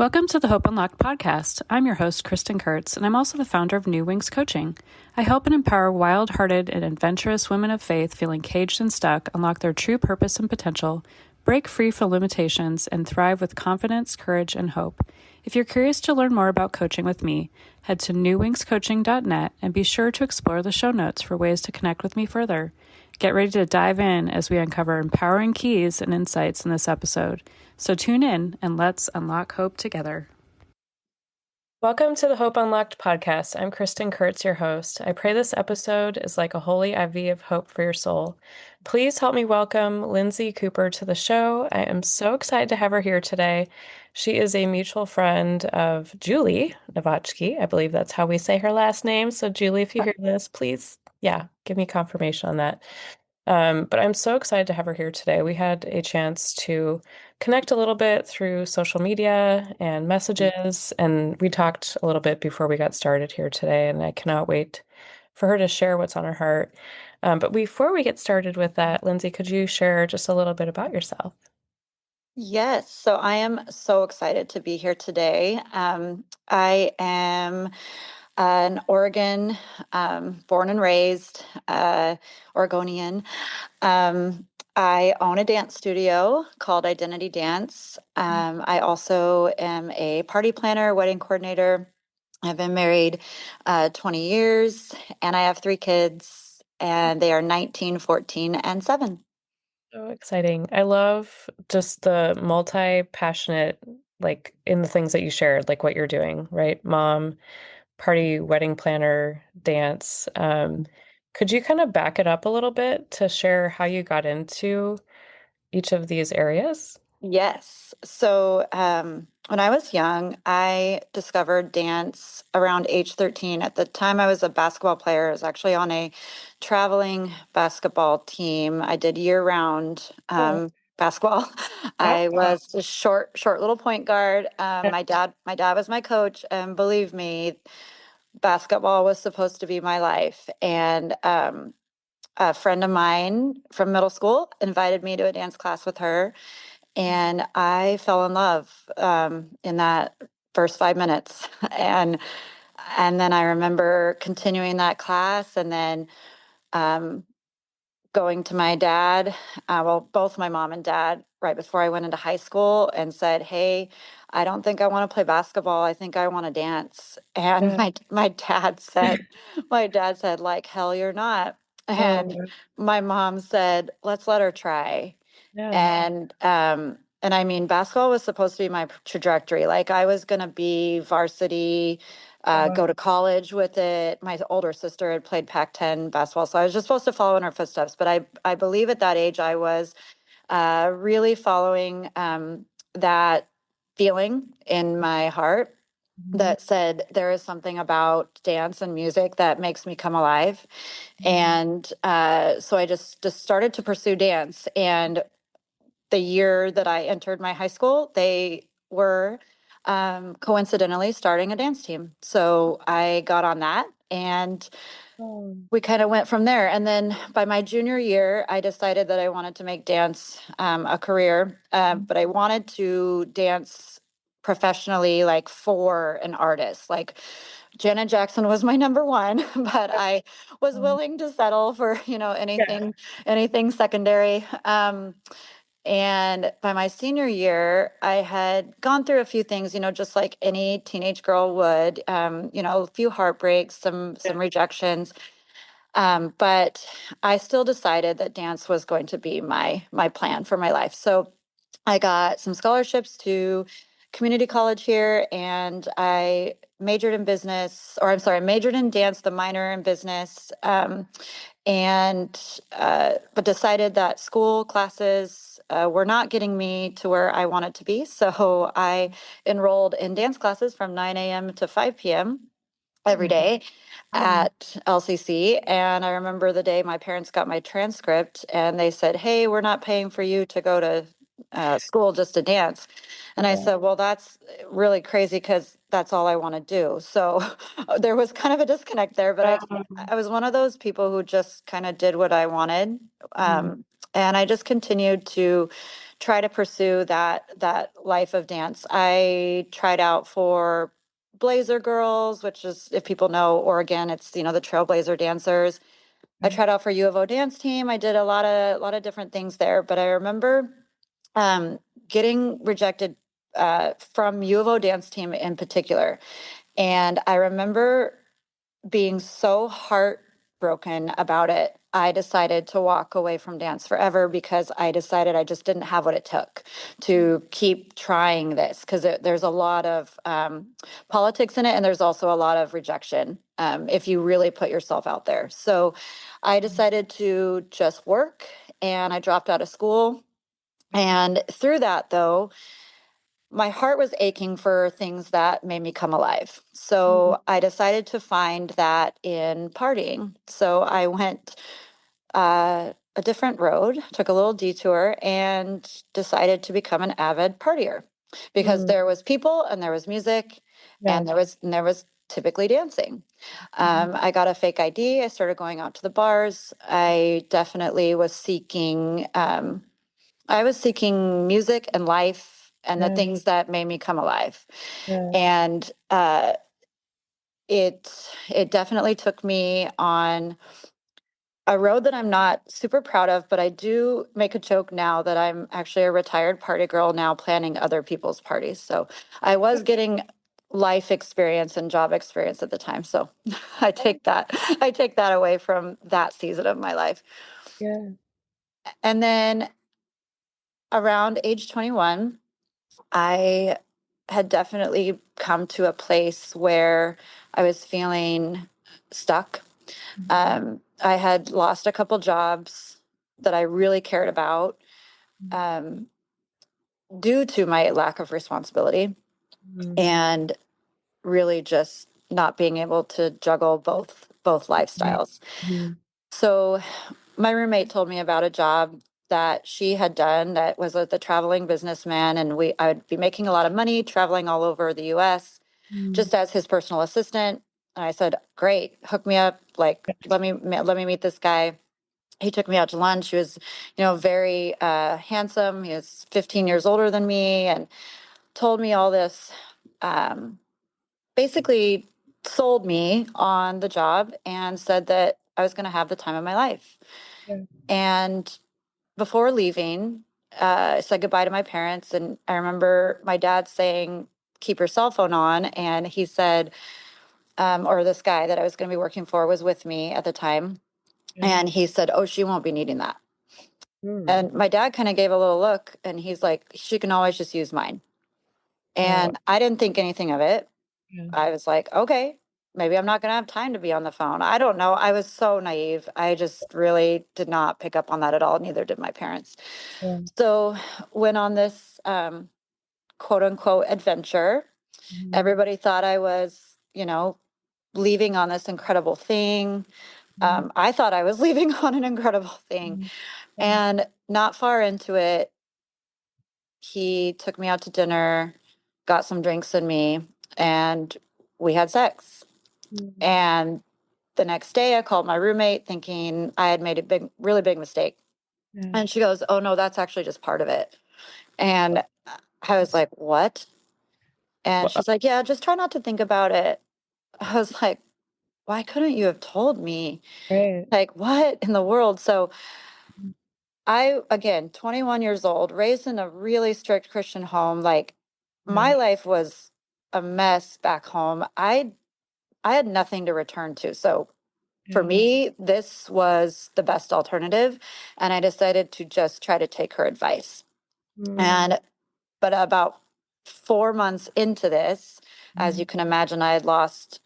Welcome to the Hope Unlocked podcast. I'm your host, Kristin Kurtz, and I'm also the founder of New Wings Coaching. I help and empower wild-hearted and adventurous women of faith feeling caged and stuck unlock their true purpose and potential, break free from limitations, and thrive with confidence, courage, and hope. If you're curious to learn more about coaching with me, head to newwingscoaching.net and be sure to explore the show notes for ways to connect with me further. Get ready to dive in as we uncover empowering keys and insights in this episode. So tune in and let's unlock hope together. Welcome to the Hope Unlocked podcast. I'm Kristin Kurtz, your host. I pray this episode is like a holy IV of hope for your soul. Please help me welcome Lindsey Cooper to the show. I am so excited to have her here today. She is a mutual friend of Julie Novotny. I believe that's how we say her last name. So Julie, if you hear this, please, give me confirmation on that. But I'm so excited to have her here today. We had a chance to connect a little bit through social media and messages, and we talked a little bit before we got started here today, and I cannot wait for her to share what's on her heart. But before we get started with that, Lindsey, could you share just a little bit about yourself? Yes, so I am so excited to be here today. I am an Oregon, born and raised Oregonian. I own a dance studio called Identity Dance. I also am a party planner, wedding coordinator. I've been married 20 years, and I have 3 kids, and they are 19, 14, and 7. So exciting. I love just the multi-passionate, like in the things that you shared, like what you're doing, right? Mom, party, wedding planner, dance. Could you kind of back it up a little bit to share how you got into each of these areas? Yes. So when I was young, I discovered dance around age 13. At the time, I was a basketball player. I was actually on a traveling basketball team. I did year-round Oh, basketball. yeah. I was a short little point guard. My dad was my coach, and believe me, basketball was supposed to be my life. And a friend of mine from middle school invited me to a dance class with her, and I fell in love in that first 5 minutes. And then I remember continuing that class, and then um, going to my dad, both my mom and dad, right before I went into high school, and said, "Hey, I don't think I want to play basketball. I think I want to dance." And Yeah. my dad said, "Like hell, you're not." And Oh, my mom said, "Let's let her try." yeah. And I mean, basketball was supposed to be my trajectory. Like I was going to be varsity, Wow. go to college with it. My older sister had played Pac-10 basketball, so I was just supposed to follow in her footsteps. But I believe at that age I was really following that feeling in my heart Mhm. that said there is something about dance and music that makes me come alive. Mhm. And so I just started to pursue dance. And the year that I entered my high school, they were coincidentally starting a dance team. So I got on that, and Oh, we kind of went from there. And then by my junior year, I decided that I wanted to make dance a career, but I wanted to dance professionally, like for an artist. Like Janet Jackson was my number one, but I was willing to settle for yeah. anything secondary. And by my senior year, I had gone through a few things, just like any teenage girl would, a few heartbreaks, some rejections. But I still decided that dance was going to be my plan for my life. So I got some scholarships to community college here, and I majored in business, or I'm sorry, I majored in dance, the minor in business. But decided that school classes were not getting me to where I wanted to be. So I enrolled in dance classes from 9 a.m. to 5 p.m. every Mhm. day at LCC. And I remember the day my parents got my transcript and they said, "Hey, we're not paying for you to go to school just to dance." And I Yeah. said, "Well, that's really crazy because that's all I want to do." So there was kind of a disconnect there, but I was one of those people who just kind of did what I wanted. Mhm. And I just continued to try to pursue that life of dance. I tried out for Blazer Girls, which is, if people know Oregon, it's, the Trailblazer dancers. I tried out for U of O dance team. I did a lot of different things there, but I remember um, getting rejected from U of O dance team in particular. And I remember being so heartbroken about it. I decided to walk away from dance forever because I decided I just didn't have what it took to keep trying this, because there's a lot of politics in it, and there's also a lot of rejection if you really put yourself out there. So I decided to just work, and I dropped out of school. And through that, though, my heart was aching for things that made me come alive. So I decided to find that in partying. So I went a different road, took a little detour, and decided to become an avid partier because there was people and there was music, Yeah. and there was typically dancing. I got a fake ID. I started going out to the bars. I definitely was seeking. I was seeking music and life and the Yeah. things that made me come alive. Yeah. And it definitely took me on a road that I'm not super proud of, but I do make a joke now that I'm actually a retired party girl now, planning other people's parties. So I was getting life experience and job experience at the time. So I take that away from that season of my life. Yeah. And then around age 21, I had definitely come to a place where I was feeling stuck. I had lost a couple jobs that I really cared about um, due to my lack of responsibility and really just not being able to juggle both lifestyles. So my roommate told me about a job that she had done that was with a traveling businessman, and I would be making a lot of money traveling all over the US just as his personal assistant. And I said, "Great, hook me up. Like, let me meet this guy." He took me out to lunch. He was, very handsome. He was 15 years older than me, and told me all this. Um, Basically, sold me on the job and said that I was going to have the time of my life. Yeah. And before leaving, I said goodbye to my parents. And I remember my dad saying, "Keep your cell phone on." And he said, or this guy that I was going to be working for was with me at the time. And he said, "Oh, she won't be needing that." And my dad kind of gave a little look, and he's like, "She can always just use mine." And I didn't think anything of it. I was like, "Okay, maybe I'm not going to have time to be on the phone." I don't know. I was so naive. I just really did not pick up on that at all. Neither did my parents. So went on this quote unquote adventure. Everybody thought I was, leaving on this incredible thing. I thought I was leaving on an incredible thing. And not far into it, he took me out to dinner, got some drinks in me, and we had sex. And the next day, I called my roommate thinking I had made a really big mistake. And she goes, "Oh, no, that's actually just part of it." And I was like, "What?" And she's like, "Yeah, just try not to think about it." I was like, "Why couldn't you have told me?" Right. Like, what in the world? So I, again, 21 years old, raised in a really strict Christian home. Like, my life was a mess back home. I had nothing to return to. So for me, this was the best alternative. And I decided to just try to take her advice. But about 4 months into this, as you can imagine, I had lost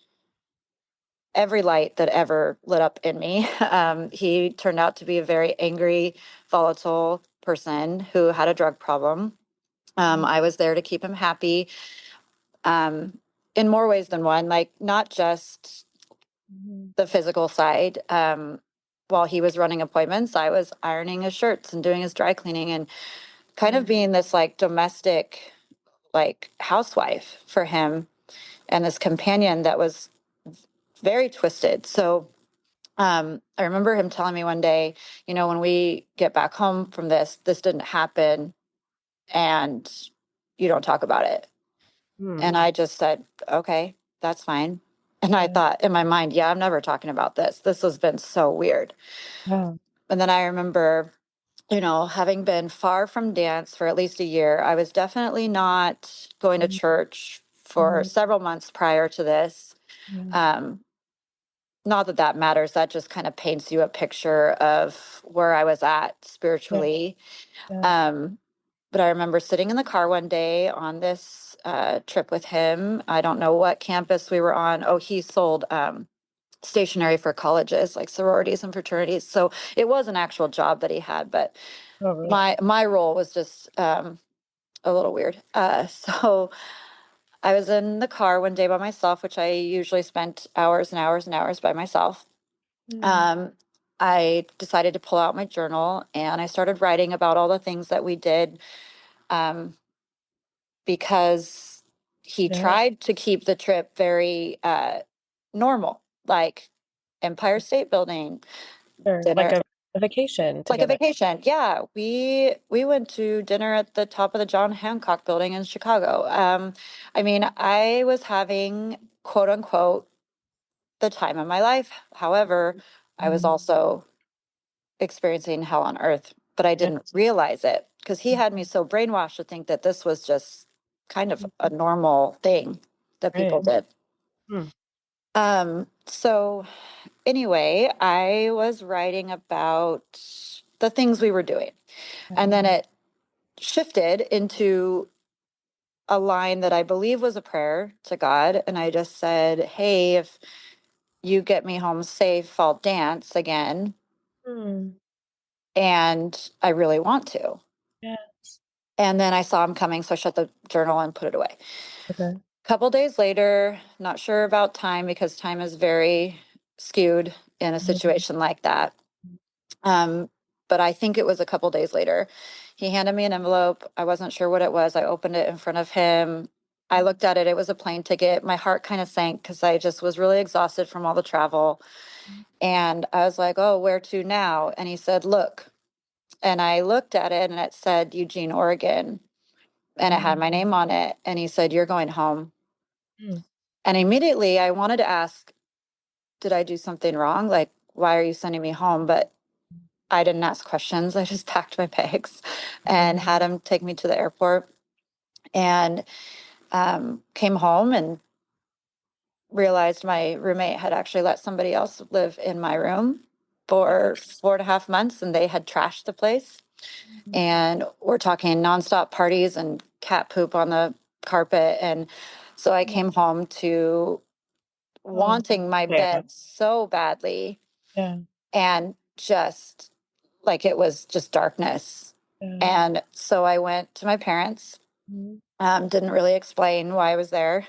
every light that ever lit up in me. He turned out to be a very angry, volatile person who had a drug problem. I was there to keep him happy in more ways than one, like not just the physical side. While he was running appointments, I was ironing his shirts and doing his dry cleaning and kind of being this like domestic, like housewife for him and this companion that was very twisted. So I remember him telling me one day, when we get back home from this didn't happen and you don't talk about it. And I just said, okay, that's fine. And I Yeah. thought in my mind, yeah, I'm never talking about this. This has been so weird. Yeah. And then I remember, having been far from dance for at least a year, I was definitely not going to Mhm. church for Mhm. several months prior to this. Yeah. Um, Not that that matters. That just kind of paints you a picture of where I was at Yeah. spiritually. Yeah. Um, but I remember sitting in the car one day on this trip with him. I don't know what campus we were on. Oh, he sold stationery for colleges, like sororities and fraternities. So it was an actual job that he had, but Oh, really? my role was just a little weird. So I was in the car one day by myself, which I usually spent hours and hours and hours by myself. Mm. Um, I decided to pull out my journal and I started writing about all the things that we did, um, because he Yeah. tried to keep the trip very normal, like Empire State Building, Sure. Like dinner, a vacation like a together. vacation. Yeah, we went to dinner at the top of the John Hancock Building in Chicago. I mean, I was having quote unquote the time of my life. However, I was Mhm. also experiencing hell on earth, but I Yeah. didn't realize it because he had me so brainwashed to think that this was just kind of a normal thing that Right. people did. Hmm. So anyway, I was writing about the things we were doing, and then it shifted into a line that I believe was a prayer to God. And I just said, hey, if you get me home safe, I'll dance again. Hmm. And I really want to. Yeah. And then I saw him coming, so I shut the journal and put it away. Okay. A couple days later, not sure about time because time is very skewed in a Mhm. situation like that. Um, but I think it was a couple days later. He handed me an envelope. I wasn't sure what it was. I opened it in front of him. I looked at it. It was a plane ticket. My heart kind of sank because I just was really exhausted from all the travel. And I was like, oh, where to now? And he said, look. And I looked at it and it said Eugene, Oregon. And it had Mhm. my name on it. And he said, you're going home. Hmm. And immediately I wanted to ask, did I do something wrong? Like, why are you sending me home? But I didn't ask questions. I just packed my bags and had him take me to the airport and came home and realized my roommate had actually let somebody else live in my room for 4.5 months and they had trashed the place. And we're talking nonstop parties and cat poop on the carpet. And so I came home to Oh, wanting my fair. bed so badly Yeah. and just like it was just darkness. Yeah. And so I went to my parents, Mhm. didn't really explain why I was there,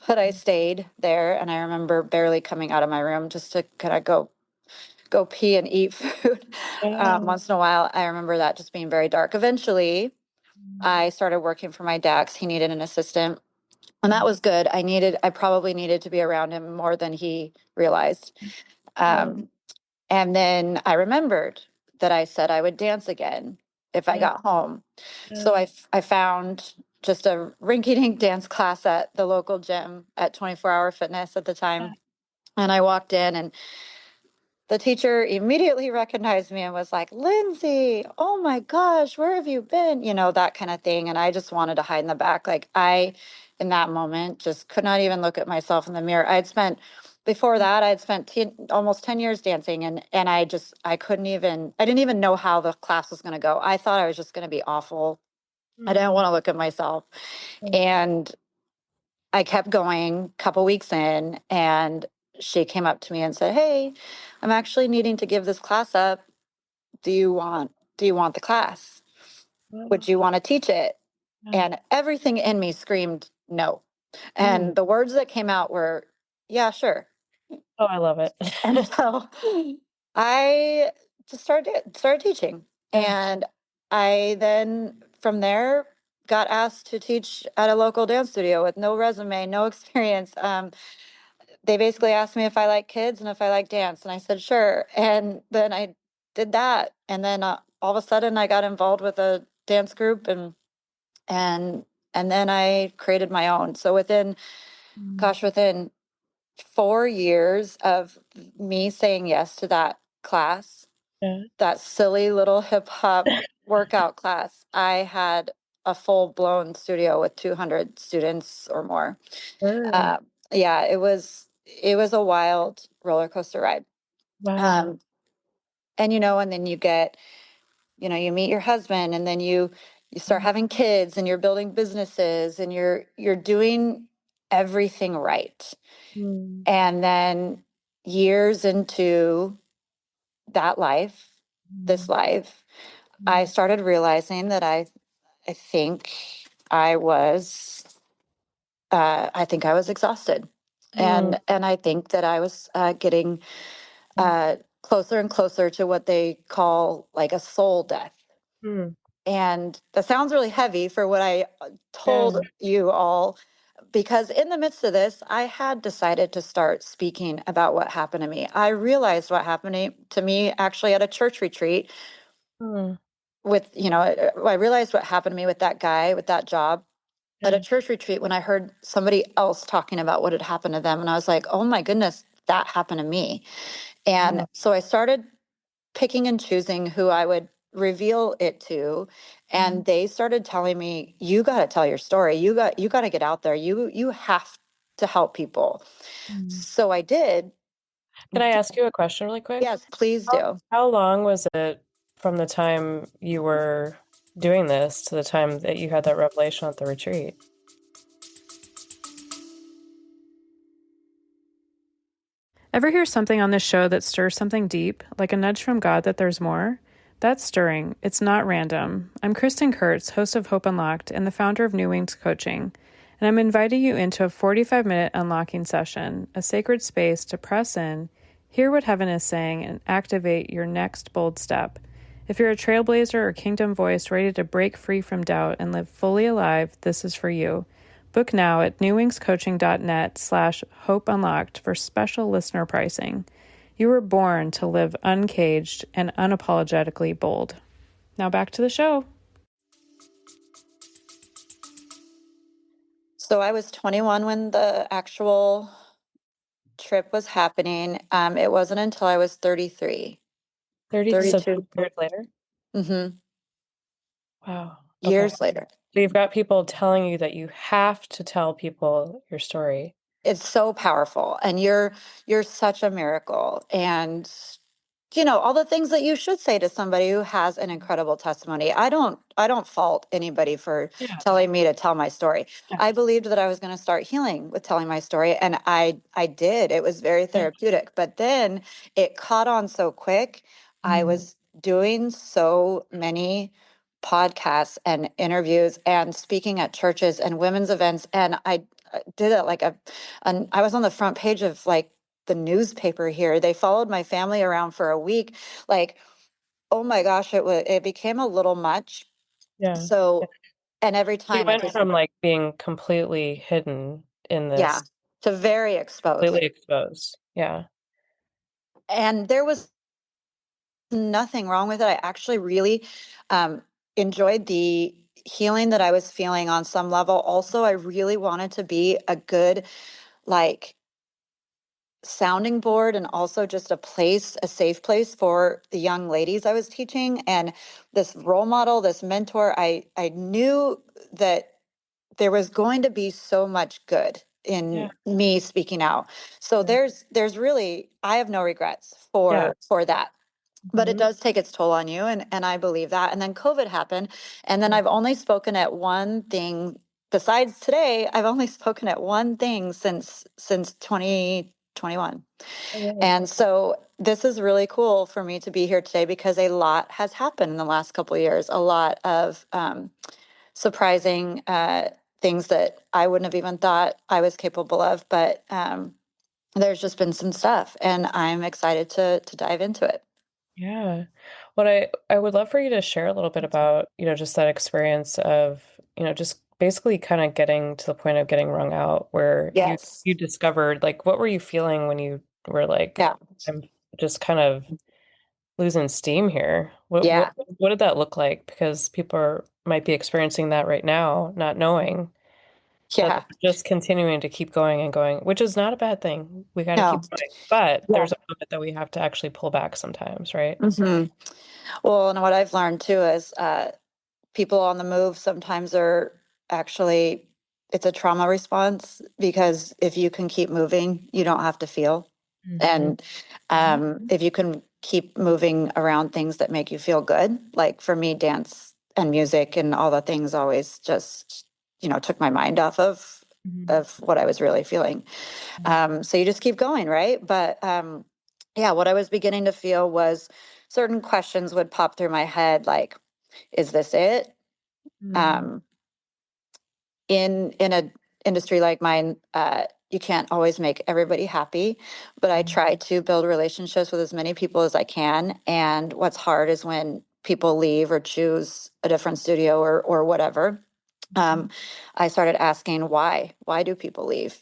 but I stayed there. And I remember barely coming out of my room just to kind of go pee and eat food Yeah. once in a while. I remember that just being very dark. Eventually, I started working for my dad 'cause he needed an assistant. And that was good. I probably needed to be around him more than he realized. Yeah. Um, And then I remembered that I said I would dance again if I Yeah. got home. So Yeah. I found just a rinky-dink dance class at the local gym at 24 Hour Fitness at the time. And I walked in and the teacher immediately recognized me and was like, Lindsay, oh my gosh, where have you been? That kind of thing. And I just wanted to hide in the back. Like in that moment, just could not even look at myself in the mirror. Before that, I had spent almost 10 years dancing and I didn't even know how the class was going to go. I thought I was just going to be awful. I didn't Mhm. want to look at myself. Yeah. And I kept going, couple weeks in, and she came up to me and said, hey, I'm actually needing to give this class up. Do you want the class? Would you want to teach it? Yeah. And everything in me screamed no. Mm. And the words that came out were, yeah, sure. Oh, I love it. And so I just started teaching. Yeah. And I then from there got asked to teach at a local dance studio with no resume, no experience. They basically asked me if I like kids and if I like dance, and I said sure. And then I did that, and then all of a sudden I got involved with a dance group, and and then I created my own. So within 4 years of me saying yes to that class, Yeah. that silly little hip hop workout class, I had a full blown studio with 200 students or more. Sure. Uh, yeah, it was a wild roller coaster ride. Wow. Um, and and then you meet your husband, and then you start having kids, and you're building businesses, and you're doing everything right. Mm. And then years into that life, this Mm. life, I Mm. started realizing that I think I was I think I was exhausted, Mm. and I think that I was getting closer and closer to what they call like a soul death. Mm. And that sounds really heavy for what I Yeah. told you all, because in the midst of this, I had decided to start speaking about what happened to me. I realized what happened to me actually at a church retreat Mm. I realized what happened to me with that guy, with that job at a Yeah. church retreat when I heard somebody else talking about what had happened to them. And I was like, oh my goodness, that happened to me. And Wow. so I started picking and choosing who I would reveal it to. Mm. And they started telling me, you got to tell your story. You got to get out there. You have to help people. Mm. So I did. Can I ask you a question really quick? Yes, please How, do. how long was it from the time you were doing this to the time that you had that revelation at the retreat? Ever hear something on this show that stirs something deep, like a nudge from God that there's more? That's stirring. It's not random. I'm Kristin Kurtz, host of Hope Unlocked and the founder of New Wings Coaching, and I'm inviting you into a 45-minute unlocking session, a sacred space to press in, hear what heaven is saying, and activate your next bold step. If you're a trailblazer or kingdom voice ready to break free from doubt and live fully alive, this is for you. Book now at newwingscoaching.net/hopeunlocked for special listener pricing. You were born to live uncaged and unapologetically bold. Now back to the show. So I was 21 when the actual trip was happening. It wasn't until I was 33, 30, so 32, 2 years later? mm-hmm, Wow. Okay. years later. So you've got people telling you that you have to tell people your story. It's so powerful, and you're such a miracle. And all the things that you should say to somebody who has an incredible testimony. I don't fault anybody for Yeah. telling me to tell my story. Yeah. I believed that I was going to start healing with telling my story, and I did. It was very Yeah. therapeutic, but then it caught on so quick. I Mm. was doing so many podcasts and interviews and speaking at churches and women's events, and I did it like I was on the front page of like the newspaper here. They followed my family around for a week. Like, oh my gosh, it became a little much. Yeah. Yeah. So, and every You time I went just, from like being completely hidden in yeah, this, to very exposed. completely exposed. Yeah. And there was nothing wrong with it. I actually really um, enjoyed the healing that I was feeling on some level. Also, I really wanted to be a good, like, sounding board, and also just a safe place for the young ladies I was teaching, and this role model, this mentor. I knew that there was going to be so much good Yeah. in me speaking out. So Yeah. there's really, I have no regrets Yeah. for that. But it Mhm. does take its toll on you, and I believe that. And then COVID happened, and then Yeah. I've only spoken at one thing. Besides today, I've only spoken at one thing since 2021. Oh, really? And so this is really cool for me to be here today, because a lot has happened in the last couple of years. A lot of surprising things that I wouldn't have even thought I was capable of. But there's just been some stuff, and I'm excited to dive into it. Yeah. What I would love for you to share a little bit about, just that experience of, just basically kind of getting to the point of getting wrung out where you Yes. discovered, like, what were you feeling when you were like, Yeah. I'm just kind of losing steam here? What Yeah. what what did that look like? Because people are might be experiencing that right now, not knowing that Yeah. they're just continuing to keep going and going, which is not a bad thing. We got to No. keep going. But Yeah. there's a moment that we have to actually pull back sometimes, right? Hmm. Well, and what I've learned too is people on the move sometimes are actually, it's a trauma response because if you can keep moving, you don't have to feel. Mm-hmm. And if you can keep moving around things that make you feel good, like for me, dance and music and all the things always just, took my mind off of what I was really feeling. So you just keep going, right? But yeah, what I was beginning to feel was certain questions would pop through my head, like, is this it? Mm-hmm. Um, in a industry like mine, you can't always make everybody happy, but I try to build relationships with as many people as I can. And what's hard is when people leave or choose a different studio or whatever. Um, I started asking why. Why do people leave?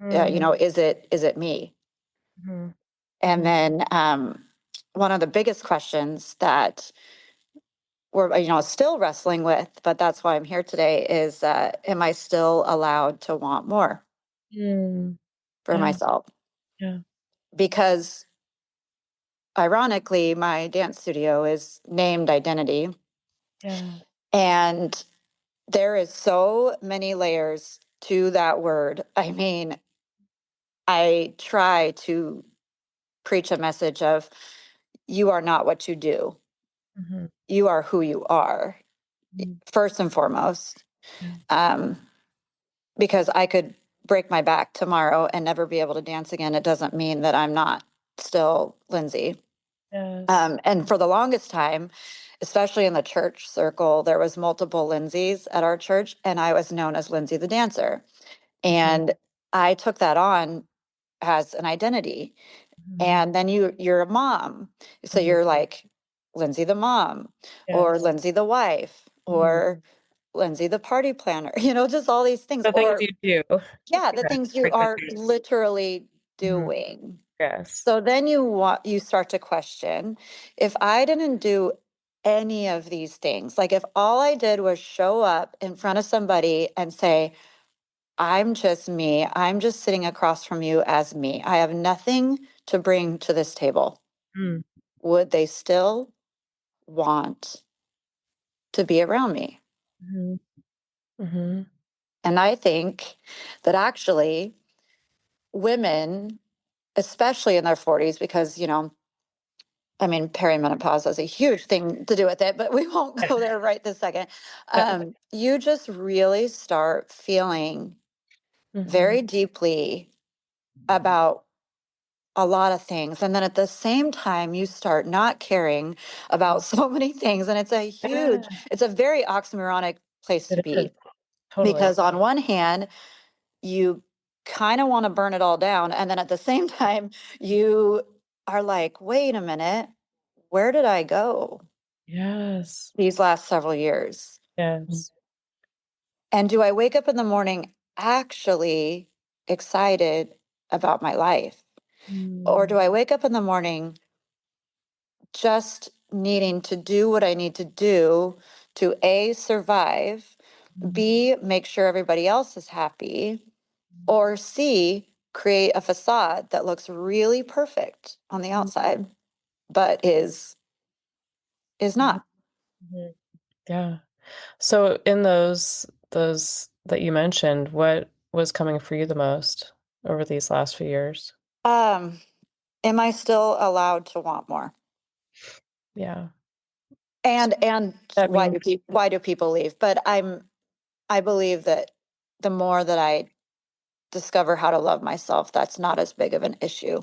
Is it me? Mm-hmm. And then one of the biggest questions that we're still wrestling with, but that's why I'm here today, is am I still allowed to want more Mm-hmm. for Yeah, myself? yeah, Because ironically, my dance studio is named Identity, yeah. and there is so many layers to that word. I mean, I try to preach a message of you are not what you do. Mm-hmm. You are who you are, Mm-hmm. first and foremost. Yeah. Um, because I could break my back tomorrow and never be able to dance again. It doesn't mean that I'm not still Lindsey. Yes. And for the longest time, especially in the church circle, there was multiple Lindseys at our church, and I was known as Lindsey the dancer. Mm-hmm. And I took that on as an identity. Mm-hmm. And then you're a mom, so Mm-hmm. you're like Lindsey the mom, or Yes. Lindsey the wife, Mm-hmm. or Lindsey the party planner. Just all these things. The things Or you do. yeah, the Yeah, things you are frequency. literally Mm-hmm. doing. Yes. So then you start to question, if I didn't do any of these things, like if all I did was show up in front of somebody and say, I'm just me, I'm just sitting across from you as me, I have nothing to bring to this table, Mm. would they still want to be around me? Mm-hmm. Mm-hmm. And I think that actually women, especially in their 40s, because, I mean, perimenopause has a huge thing to do with it, but we won't go there right this second. You just really start feeling Mm-hmm. very deeply about a lot of things. And then at the same time, you start not caring about so many things. And Yeah, it's a very oxymoronic place to it is. be, Totally. because on one hand, you kind of want to burn it all down. And then at the same time, you are like, wait a minute, where did I go Yes. these last several years? Yes. And do I wake up in the morning actually excited about my life? Or do Mm. I wake up in the morning just needing to do what I need to do to A, survive, B, make sure everybody else is happy, or C, create a facade that looks really perfect on the outside, but is Mhm. not. Mhm. Yeah. So in those that you mentioned, what was coming for you the most over these last few years? Um, am I still allowed to want more? Yeah. And That means why do people leave? But I believe that the more that I discover how to love myself, that's not as big of an issue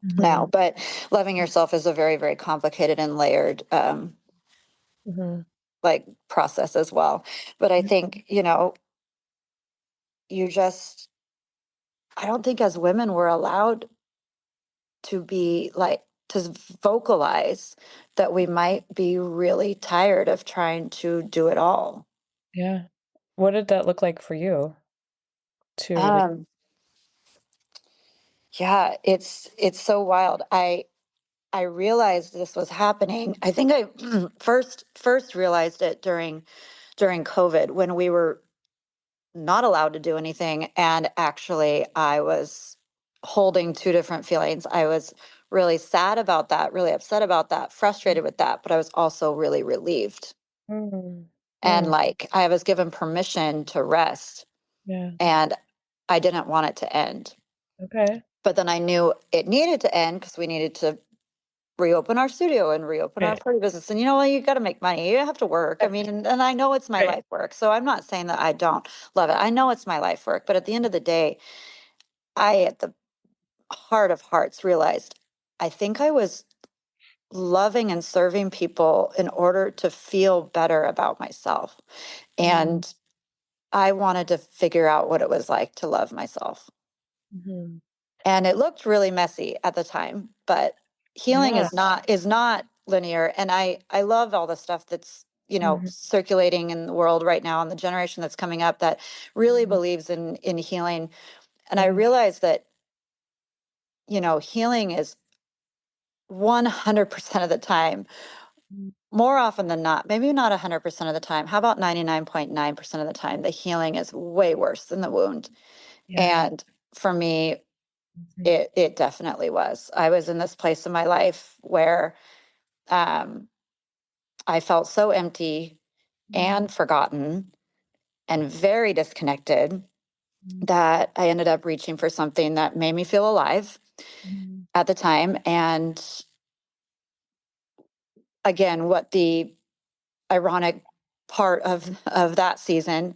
now. Mhm. But loving yourself is a very, very complicated and layered Mhm. like process as well. But I think, you just, I don't think as women we're allowed to be like to vocalize that we might be really tired of trying to do it all. Yeah. What did that look like for you to really? Um, yeah, it's so wild. I realized this was happening. I think I first realized it during during COVID when we were not allowed to do anything. And actually, I was holding two different feelings. I was really sad about that, really upset about that, frustrated with that, but I was also really relieved. Mm. And Mm. like I was given permission to rest, Yeah. and I didn't want it to end. Okay. But then I knew it needed to end because we needed to reopen our studio and reopen our Right. party business. And you got to make money. You have to work. I mean, and I know it's my Right. life work. So I'm not saying that I don't love it. I know it's my life work. But at the end of the day, I, at the heart of hearts, realized I think I was loving and serving people in order to feel better about myself. And I wanted to figure out what it was like to love myself. Mm-hmm. And it looked really messy at the time, but healing Yeah. is not linear. And I love all the stuff that's Mm-hmm. circulating in the world right now, and the generation that's coming up that really believes in healing. And I Yeah. realized that healing is 100% of the time, more often than not, maybe not 100% of the time, how about 99.9% of the time, the healing is way worse than the wound. Yeah. And for me, Mhm. it definitely was. I was in this place in my life where um, I felt so empty and forgotten and very disconnected that I ended up reaching for something that made me feel alive Mhm. at the time. And again, what the ironic part of that season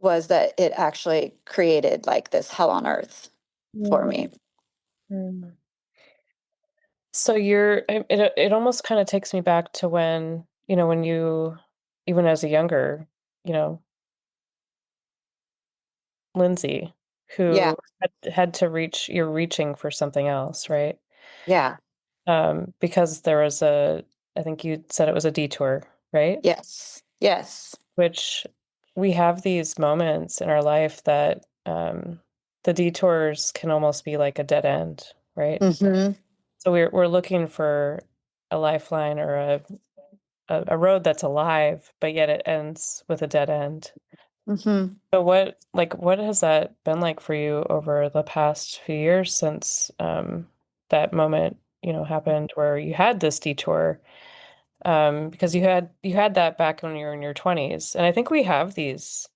was that it actually created like this hell on earth for Yeah. me. Mm. So it almost kind of takes me back to when, when you, even as a younger, you know, Lindsay, Yeah, who had to you're reaching for something else, right? yeah, Because I think you said it was a detour, right? yes, yes. Which we have these moments in our life that the detours can almost be like a dead end, right? Hmm. So we're looking for a lifeline or a road that's alive, but yet it ends with a dead end. Hmm. So what has that been like for you over the past few years since that moment, happened where you had this detour? Because you had that back when you were in your 20s. And I think we have these,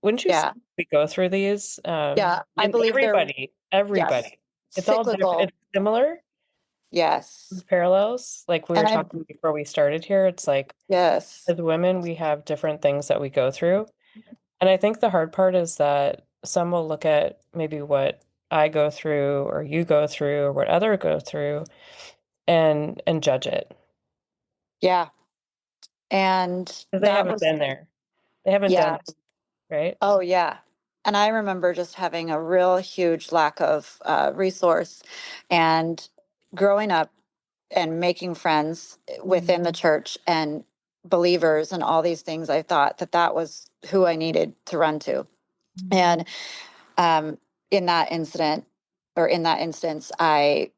wouldn't you say Yeah, we go through these? yeah. I And believe they're, yes, everybody. It's all different. cyclical. It's similar Yes. parallels. Like we were And I, talking before we started here, it's like yes. as women, we have different things that we go through. And I think the hard part is that some will look at maybe what I go through or you go through or what other go through and judge it. Yeah. And Because they that haven't was, been there. They haven't done yeah. it, right? Oh, yeah. And I remember just having a real huge lack of resource and growing up and making friends Mm. within the church and believers and all these things. I thought that that was who I needed to run to. And um, in that incident, or in that instance, I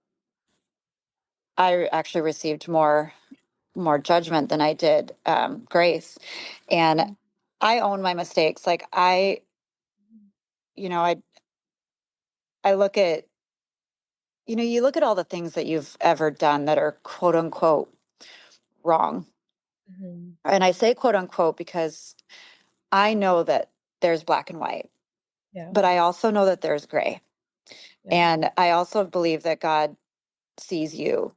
actually received more judgment than I did grace. And I own my mistakes. Like you know, I I look at you look at all the things that you've ever done that are quote unquote wrong. Mhm. And I say quote unquote because I know that there's black and white, Yeah, but I also know that there's gray. yeah. And I also believe that God sees you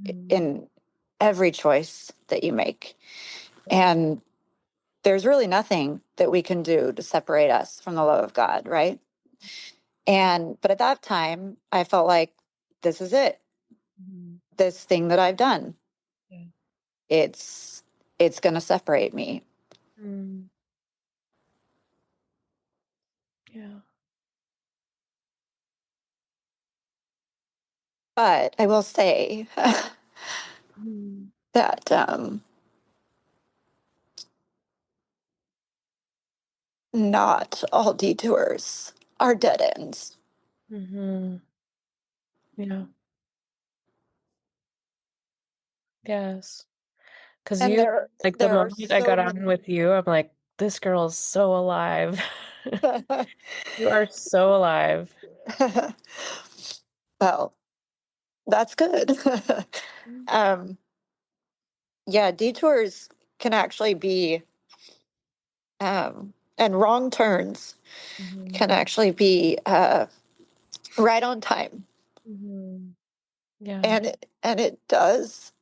Mhm. in every choice that you make. Yeah. And there's really nothing that we can do to separate us from the love of God, right? But at that time, I felt like this is it. Mhm. This thing that I've done, Yeah. it's it's going to separate me. Mm. Yeah. But I will say Mhm. that not all detours are dead ends. Mhm. Yeah. Yes. Because And you, there like the there are moment I so got on many. with you, I'm like, this girl is so alive. You are so alive. Well, that's good. um yeah, detours can actually be and wrong turns Mhm. can actually be right on time. Mhm. Yeah. And it does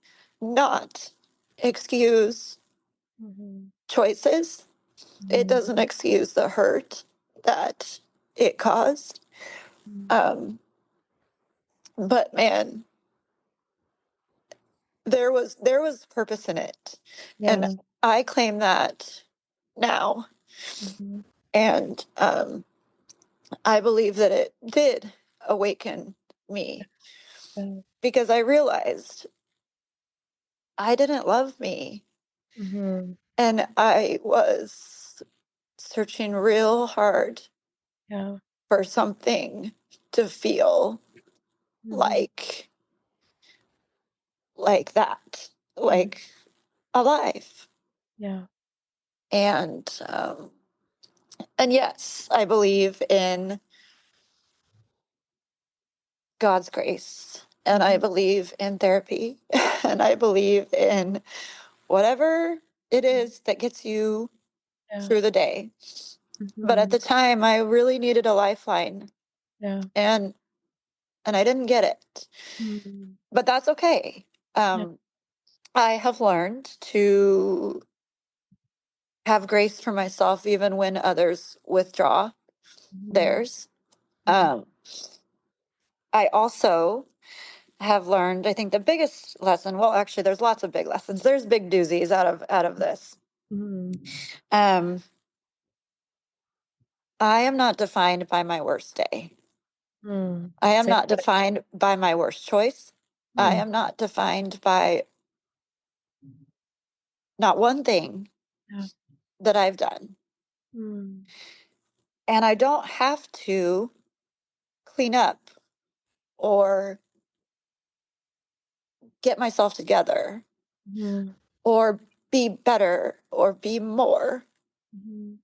not excuse Mhm. choices. It Mhm. doesn't excuse the hurt that it caused. Mhm. But man, there was purpose in it, and Yeah. I claim that now. Mhm. And I believe that it did awaken me Yeah. because I realized I didn't love me, Mhm. and I was searching real hard Yeah. for something to feel Mhm. like that, Mhm. like alive. Yeah. And yes, I believe in God's grace, and I Mhm. believe in therapy, and I believe in whatever it is that gets you Yeah. through the day. But at Mhm. the time, I really needed a lifeline, Yeah. and I didn't get it. Mhm. But that's okay. Yeah. Um, I have learned to have grace for myself even when others withdraw Mhm. theirs. Mhm. Um, I also have learned, I think the biggest lesson, well, actually, there's lots of big lessons. There's big doozies out of this. Mhm. Um, I am not defined by my worst day. Mm. I am Say not that defined by my worst choice. I again. am not defined by not one thing Yeah. that I've done. Mm. And I don't have to clean up or get myself together Mhm. or be better or be more Mhm.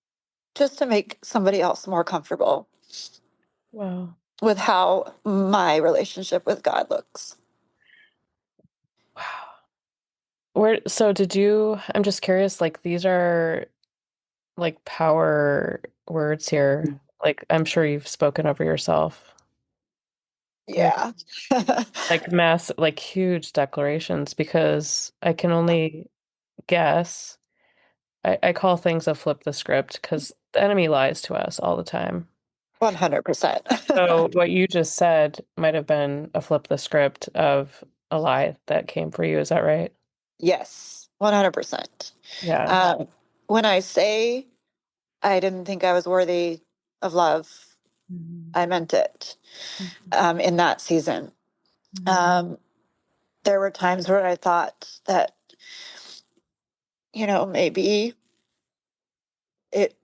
just to make somebody else more comfortable Wow. with how my relationship with God looks. Wow. Where, so did you, I'm just curious, like these are like power words here. Like I'm sure you've spoken over yourself. Like Yeah. like mass like huge declarations because I can only guess. I call things a flip the script because the enemy lies to us all the time. 100%. So what you just said might have been a flip the script of a lie that came for you. Is that right? Yes, 100%. Yeah. Um, when I say I didn't think I was worthy of love, Mhm. I meant it Mhm. in that season. Mhm. Um, there were times where I thought that, maybe it,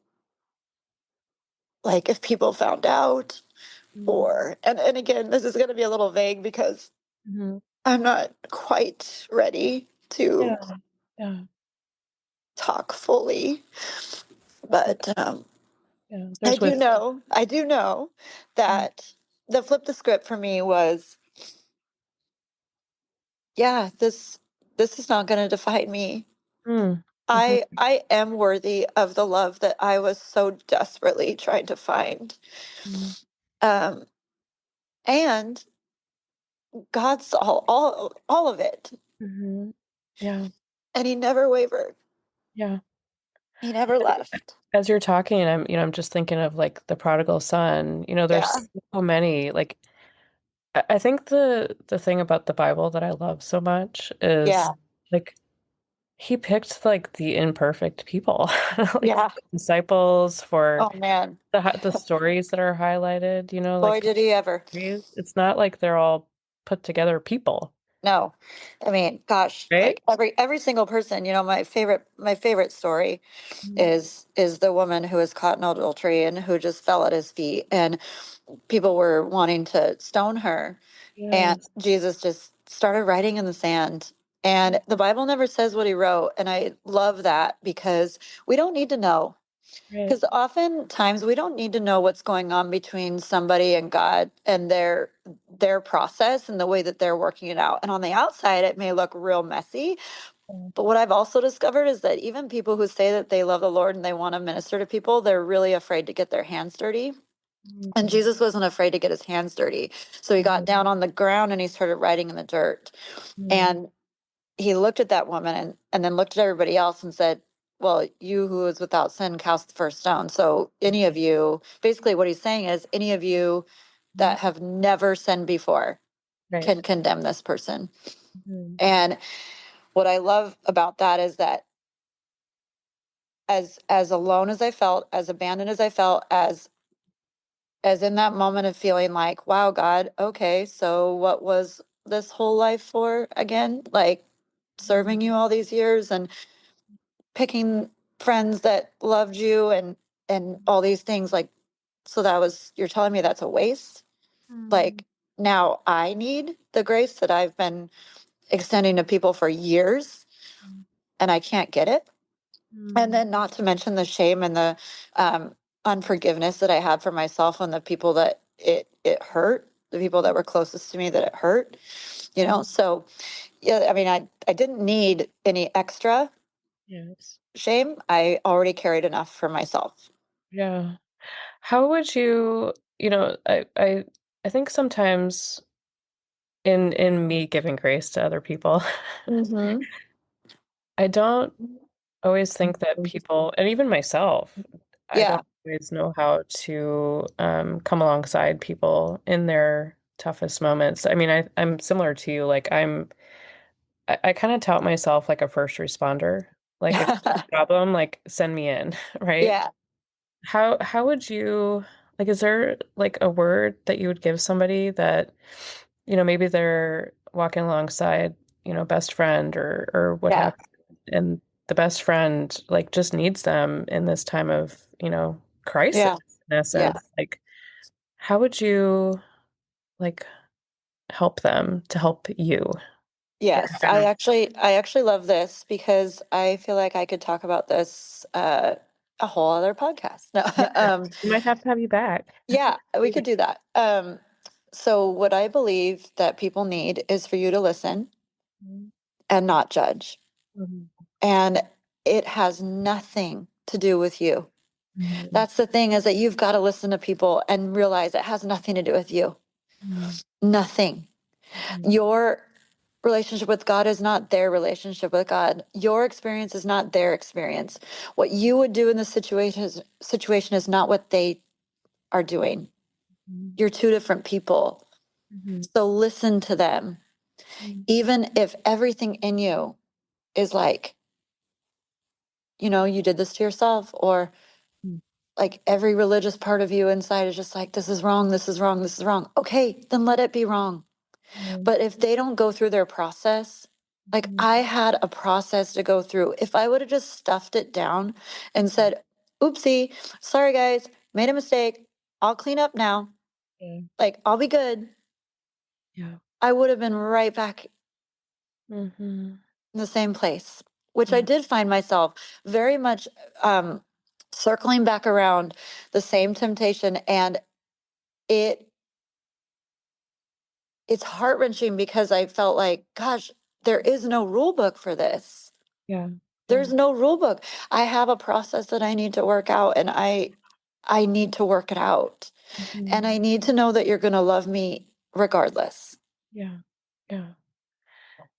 like if people found out, Mhm. and again, this is going to be a little vague because Mhm. I'm not quite ready Yeah. to Yeah. talk fully, That's okay. but Yeah. I There's do wisdom. know, I do know Mm. that the flip the script for me was, yeah, this is not going to define me. Mm. Mhm. I am worthy of the love that I was so desperately trying to find. Mhm. Um, and God saw all of it, Mhm. Yeah. and He never wavered. Yeah. He never left. As you're talking, I'm just thinking of like the prodigal son. Yeah, There's so many. Like, I think the thing about the Bible that I love so much is yeah, like he picked like the imperfect people, like for yeah. the disciples, for Oh man, the stories that are highlighted. boy, Like did he ever! it's not like they're all put together people, No, I mean, gosh, right? like every single person. My favorite story Mhm. is the woman who was caught in adultery and who just fell at His feet, and people were wanting to stone her, and Yes. Jesus just started writing in the sand, And the Bible never says what he wrote. And I love that because we don't need to know. Right. Because oftentimes we don't need to know what's going on between somebody and God and their process and the way that they're working it out. And on the outside, it may look real messy. Yeah. But what I've also discovered is that even people who say that they love the Lord and they want to minister to people, they're really afraid to get their hands dirty. And Mhm. Jesus wasn't afraid to get his hands dirty. So he got Mhm. down on the ground and he started writing in the dirt. Mhm. And he looked at that woman and then looked at everybody else and said, well, you who is without sin, cast the first stone. So any of you, basically what he's saying is any of you Mhm. that have never sinned before Right. can condemn this person. Mhm. And what I love about that is that as alone as I felt, as abandoned as I felt, as in that moment of feeling like, wow, God, okay, so what was this whole life for again? Like serving you all these years and picking friends that loved you and all these things, like, so that was, you're telling me that's a waste? Mhm. Like now I need the grace that I've been extending to people for years and I can't get it. And Mhm. then not to mention the shame and the unforgiveness that I had for myself and the people that it hurt, the people that were closest to me that it hurt, you know. So yeah, I mean, I didn't need any extra Yes. shame. I already carried enough for myself. Yeah. How would you, I think sometimes in me giving grace to other people, Mm-hmm. I don't always think that people, and even myself, I Yeah. don't always know how to come alongside people in their toughest moments. I mean, I'm similar to you. Like I kind of tout myself like a first responder. Like if there's a problem, like send me in, right? Yeah. How would you like, is there like a word that you would give somebody that, maybe they're walking alongside, best friend or what Yeah. have you, and the best friend like just needs them in this time of, crisis Yeah. in a Yeah. sense. Like how would you like help them to help you? Or Yes, kind of, I actually love this because I feel like I could talk about this a whole other podcast. No, yeah, we might have to have you back. yeah, we could do that. So what I believe that people need is for you to listen Mhm. and not judge. Mhm. And it has nothing to do with you. Mhm. That's the thing, is that you've got to listen to people and realize it has nothing to do with you. Mhm. Nothing. Mhm. Your relationship with God is not their relationship with God. Your experience is not their experience. What you would do in this situation is not what they are doing. Mhm. You're two different people. Mhm. So listen to them. Mhm. Even if everything in you is like, you did this to yourself, or Mhm. like every religious part of you inside is just like, this is wrong, this is wrong, this is wrong. Okay, then let it be wrong. Mhm. But if they don't go through their process, like Mhm. I had a process to go through. If I would have just stuffed it down and said, oopsie, sorry guys, made a mistake, I'll clean up now, Yeah. like I'll be good, Yeah. I would have been right back Mhm. in the same place, which I Yeah. did find myself very much um, circling back around the same temptation. And it it's heart wrenching because I felt like, gosh, there is no rule book for this. Yeah. Yeah. There's no rule book. I have a process that I need to work out, and I need to work it out. Mhm. And I need to know that you're going to love me regardless. Yeah. Yeah.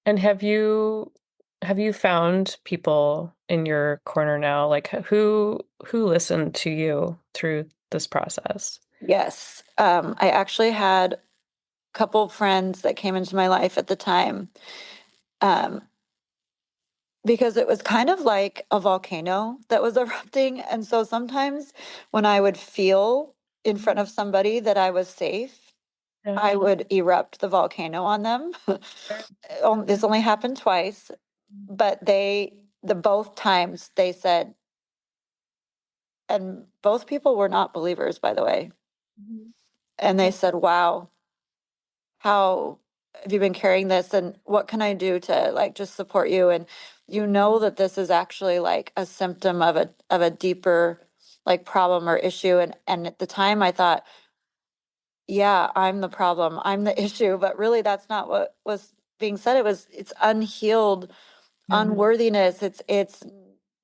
And have you found people in your corner now? Like who listened to you through this process? Yes. I actually had a couple of friends that came into my life at the time, um, because it was kind of like a volcano that was erupting. And so sometimes when I would feel in front of somebody that I was safe, Yeah. I would erupt the volcano on them. This only happened twice, but the both times they said, and both people were not believers, by the way. Mhm. And they said, wow, how have you been carrying this, and what can I do to like just support you? And you know that this is actually like a symptom of a deeper like problem or issue. And at the time I thought, yeah, I'm the problem, I'm the issue, but really that's not what was being said. It's unhealed unworthiness. It's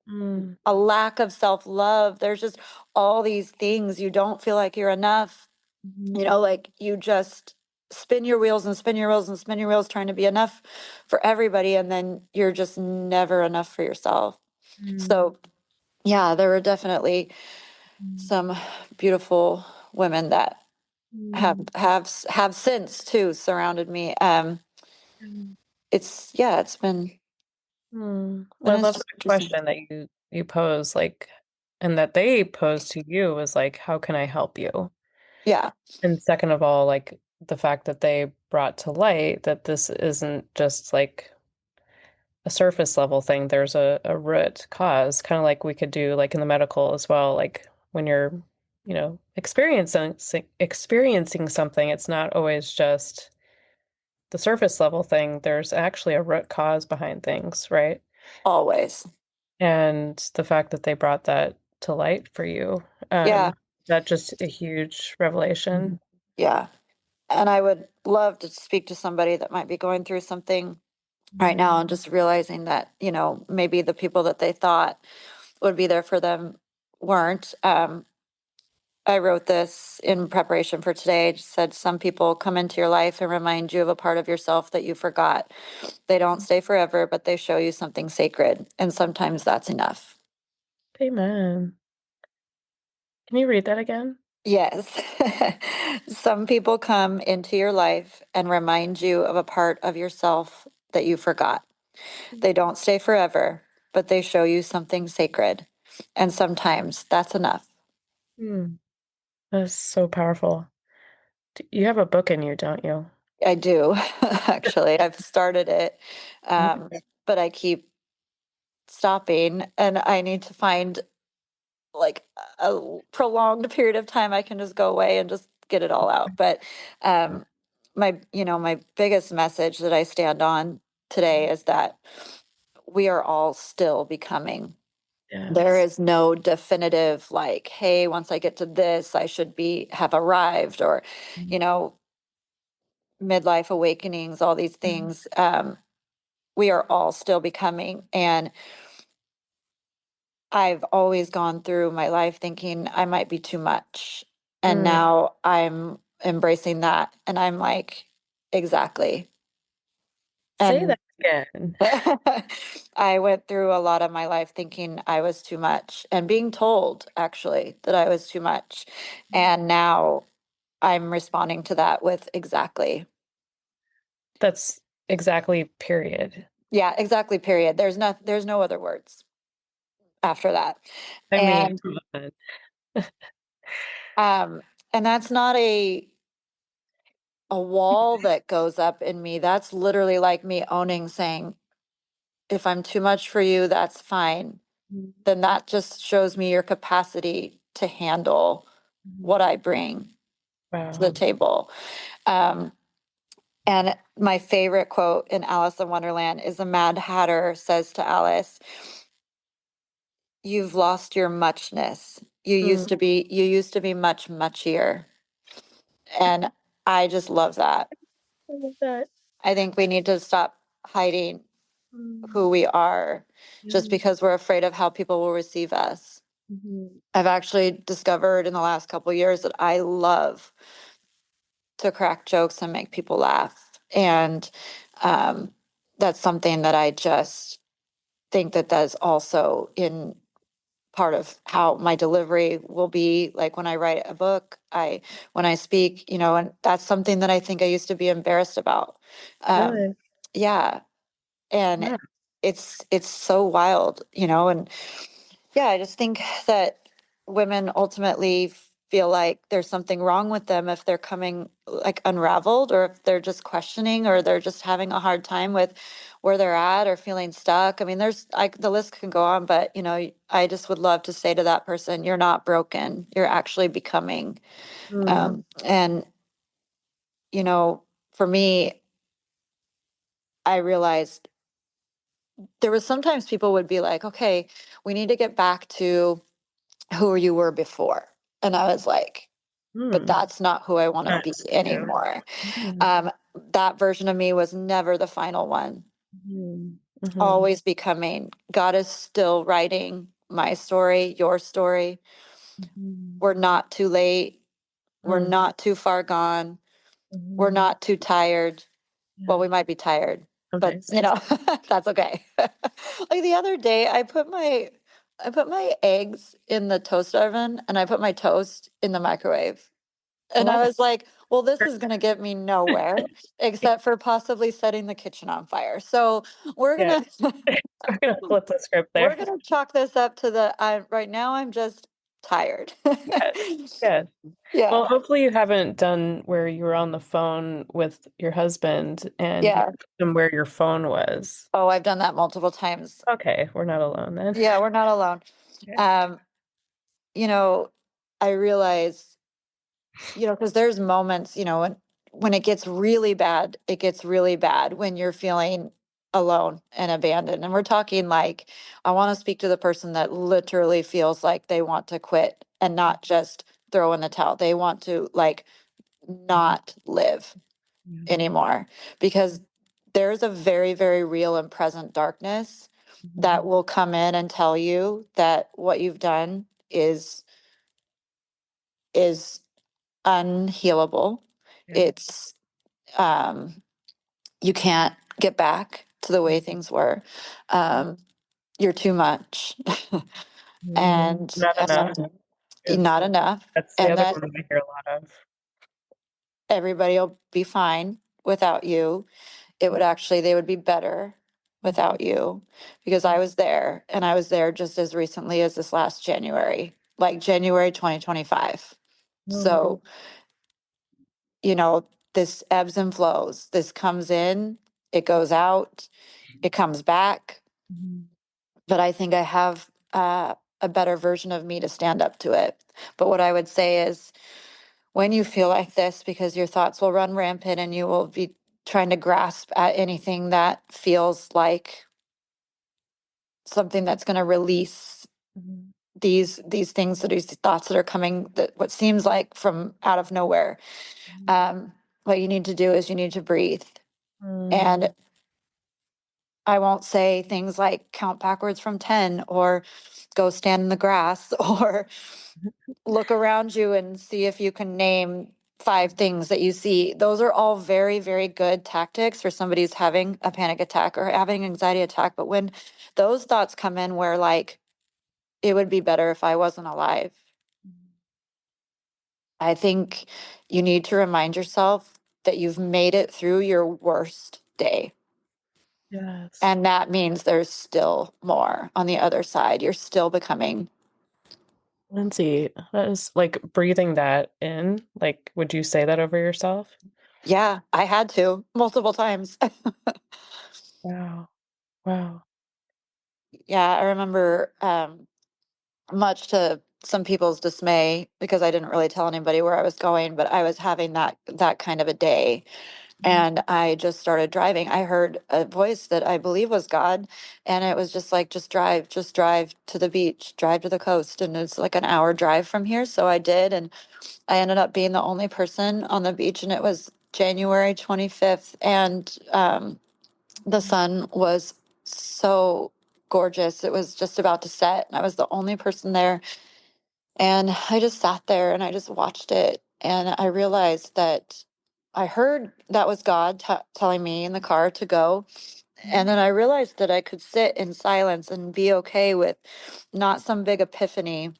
Mm. a lack of self-love. There's just all these things. You don't feel like you're enough. Like you just spin your wheels and spin your wheels and spin your wheels trying to be enough for everybody, and then you're just never enough for yourself. So yeah, there were definitely some beautiful women that have since too surrounded me. It's been, Well, and I it's love just the decent. question that you pose, like, and that they pose to you is like, how can I help you? Yeah, And second of all, like the fact that they brought to light that this isn't just like a surface level thing. There's a root cause, kind of like we could do like in the medical as well. Like when you're, experiencing something, it's not always just the surface level thing. There's actually a root cause behind things, right? always. And the fact that they brought that to light for you, Yeah, that just a huge revelation. yeah. And I would love to speak to somebody that might be going through something right now and just realizing that, maybe the people that they thought would be there for them weren't. I wrote this in preparation for today. It just said some people come into your life and remind you of a part of yourself that you forgot. They don't stay forever, but they show you something sacred. And sometimes that's enough. Amen. Can you read that again? Yes. Some people come into your life and remind you of a part of yourself that you forgot. They don't stay forever, but they show you something sacred. And sometimes that's enough. Hmm. That's so powerful. You have a book in you, don't you? I do, actually. I've started it, Okay. but I keep stopping, and I need to find like a prolonged period of time I can just go away and just get it all out. But my biggest message that I stand on today is that we are all still becoming. There Yes. is no definitive like, hey, once I get to this, I should be have arrived, or you know midlife awakenings, all these things. We are all still becoming. And I've always gone through my life thinking I might be too much. And Mm. now I'm embracing that. And I'm like, exactly. Say And that again. I went through a lot of my life thinking I was too much and being told actually that I was too much. And now I'm responding to that with exactly. That's exactly period. Yeah, exactly. Period. There's no other words after that. I mean, And come on. um and that's not a wall that goes up in me. That's literally like me owning, saying, if I'm too much for you, that's fine. Then that just shows me your capacity to handle what I bring to the Wow. table. Um, and my favorite quote in Alice in Wonderland is the Mad Hatter says to Alice, "You've lost your muchness. Mm. You used to be much muchier." And I just love that. I love that. I think we need to stop hiding Mm. who we are just Yeah. because we're afraid of how people will receive us. Mhm. I've actually discovered in the last couple of years that I love to crack jokes and make people laugh. And um, that's something that I just think that is also in part of how my delivery will be. Like when I write a book, when I speak, and that's something that I think I used to be embarrassed about. Um, Really? yeah. And Yeah. it's so wild, and yeah, I just think that women ultimately feel like there's something wrong with them if they're coming like unraveled, or if they're just questioning, or they're just having a hard time with where they're at or feeling stuck. I mean, the list can go on, but I just would love to say to that person, you're not broken, you're actually becoming. Mm. And you know, for me, I realized there was sometimes people would be like, okay, we need to get back to who you were before. And I was like, but Mm. that's not who I want to be That's true. anymore. Mm. That version of me was never the final one, Mm. Mhm. always becoming. God is still writing my story, your story. Mhm. We're not too late. We're Mm. not too far gone. We're Mhm. not too tired. Well, Yeah. we might be tired, but Sometimes. that's okay. Like the other day, I put my eggs in the toast oven and I put my toast in the microwave. And Well, I that's was like, well, this is going to get me nowhere except for possibly setting the kitchen on fire. So we're yeah. going to We're gonna flip the script we're there. going to chalk this up to the right now I'm just tired. Good. Good. Yeah. Well, hopefully you haven't done where you were on the phone with your husband and you Yeah. put them where your phone was. Oh, I've done that multiple times. Okay, we're not alone then. Yeah, we're not alone. Okay. Um, you know, I realize, because there's moments, when it gets really bad, it gets really bad when you're feeling alone and abandoned. And we're talking like, I want to speak to the person that literally feels like they want to quit and not just throw in the towel. They want to like not live Yeah. anymore because there's a very, very real and present darkness that Mhm. will come in and tell you that what you've done is unhealable. Yeah. It's you can't get back to the way things were. Um, you're too much, Mhm. and Not enough is not enough, that's the and other that one I hear a lot of. everybody will be fine without you. They would be better Mhm. without you because I was there, and I was there just as recently as this last January, like January 2025. Oh. So, you know, this ebbs and flows. This comes in, it goes out, it comes back. Mhm. But I think I have a better version of me to stand up to it. But what I would say is when you feel like this, because your thoughts will run rampant and you will be trying to grasp at anything that feels like something that's going to release Mhm. these things, that these thoughts that are coming, that what seems like from out of nowhere. Mhm. um what you need to do is you need to breathe. Mm. And I won't say things like count backwards from 10 or go stand in the grass or look around you and see if you can name 5 things that you see. Those are all very, very good tactics for somebody who's having a panic attack or having an anxiety attack. But when those thoughts come in where like, it would be better if I wasn't alive, I think you need to remind yourself that you've made it through your worst day. Yes. And that means there's still more on the other side. You're still becoming. Lindsay, that is like breathing that in. Like, would you say that over yourself? Yeah, I had to multiple times. Wow. Wow. Yeah, I remember much to some people's dismay because I didn't really tell anybody where I was going, but I was having that kind of a day. Mhm. And I just started driving. I heard a voice that I believe was God, and it was just like, just drive to the beach, drive to the coast. And it's like an hour drive from here. So I did, and I ended up being the only person on the beach, and it was January 25th, and the sun was so gorgeous. It was just about to set, and I was the only person there. And I just sat there and I just watched it. And I realized that I heard that was God telling me in the car to go. And then I realized that I could sit in silence and be okay with not some big epiphany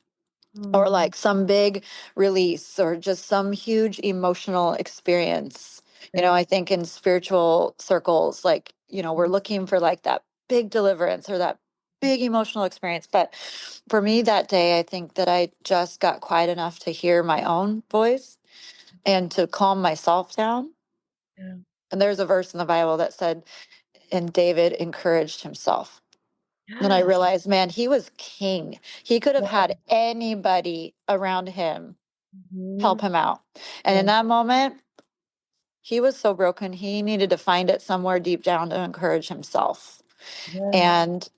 or Mm. like some big release or just some huge emotional experience. Yeah. I think in spiritual circles, like, we're looking for like that big deliverance or that big emotional experience. But for me that day, I think that I just got quiet enough to hear my own voice and to calm myself down. Yeah. And there's a verse in the Bible that said, and David encouraged himself. And I Yes. realized, man, he was king. He could have Yeah. had anybody around him help Mhm. him out. And in Yeah. that moment, he was so broken, he needed to find it somewhere deep down to encourage himself. Yeah. And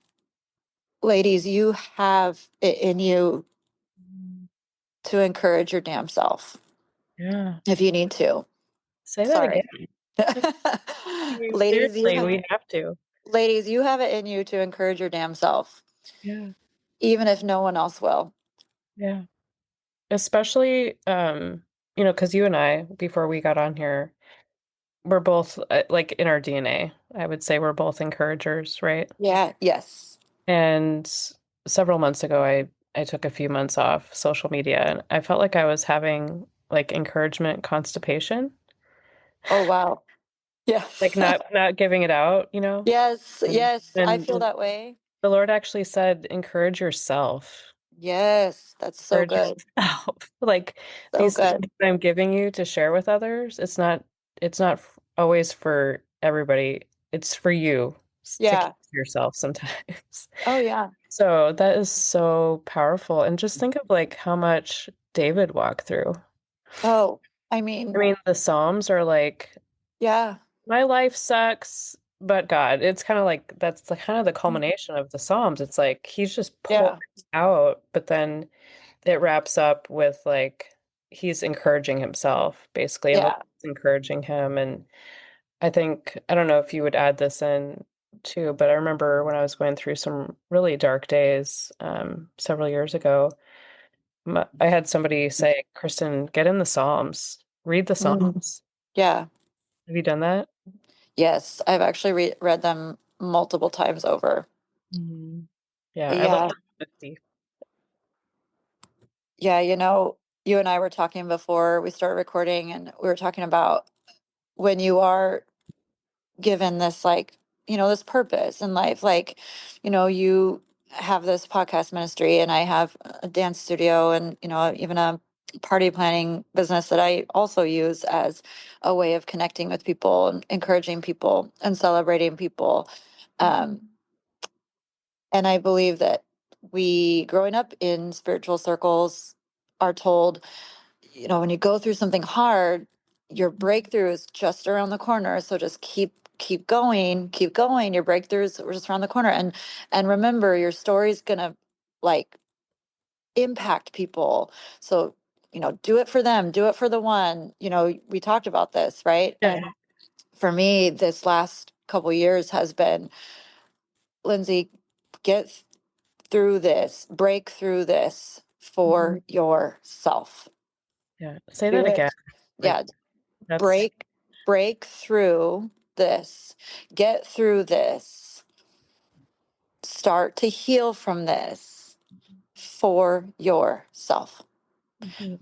ladies, you have it in you to encourage your damn self Yeah. if you need to. Say that Sorry. again. Ladies, Seriously, we have to. ladies, you have it in you to encourage your damn self, Yeah. even if no one else will. Yeah. Especially, because you and I, before we got on here, we're both like in our DNA. I would say we're both encouragers, right? Yeah, yes. And several months ago, I took a few months off social media, and I felt like I was having like encouragement constipation, Oh, wow. Yeah. like not giving it out, Yes, And yes, I and feel that way. the Lord actually said, encourage yourself. Yes, that's so Encourage good. yourself. Like So these things good. that I'm giving you to share with others, it's not always for everybody. It's for you to keep Yeah. to yourself sometimes. Oh, yeah. So that is so powerful. And just think of like how much David walked through. Oh, I I mean, mean, the Psalms are like, yeah, my life sucks, but God. It's kind of like that's the kind of the culmination of the Psalms. It's like he's just pouring yeah, out, but then it wraps up with like he's encouraging himself basically, and the yeah. Lord's encouraging him. And I don't know if you would add this in too, but I remember when I was going through some really dark days several years ago, I had somebody say, Kristin, get in the Psalms, read the Mm, Psalms. yeah. Have you done that? Yes, I've actually read them multiple times over. Mhm. Yeah, I love Yeah, the 50. yeah. You and I were talking before we started recording, and we were talking about when you are given this, like, this purpose in life, like, you have this podcast ministry, and I have a dance studio, and, even a party planning business that I also use as a way of connecting with people and encouraging people and celebrating people. Um, and I believe that we, growing up in spiritual circles, are told, when you go through something hard, your breakthrough is just around the corner. So just keep going, keep going. Your breakthroughs are just around the corner. And remember, your story's gonna, like, impact people. So, do it for them, do it for the one. We talked about this, right? Yeah, And for me, this last couple years has been, Lindsay, get through this, break through this mhm, for yourself. yeah. Say Do that again. it. Like Yeah, that's break through this, get through this, start to heal from this for yourself. mhm,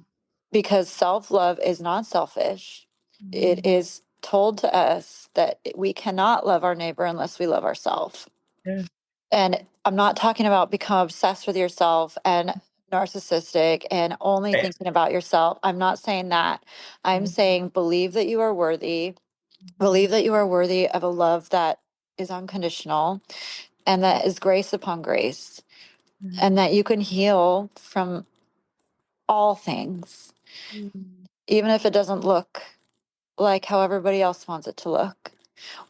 Because self-love is not selfish. It mhm, is told to us that we cannot love our neighbor unless we love ourselves. yeah, And I'm not talking about become obsessed with yourself and narcissistic and only right. thinking about yourself. I'm not saying that. I'm Mhm, saying believe that you are worthy. mhm, Believe that you are worthy of a love that is unconditional and that is grace upon grace, mhm, and that you can heal from all things, mhm, even if it doesn't look like how everybody else wants it to look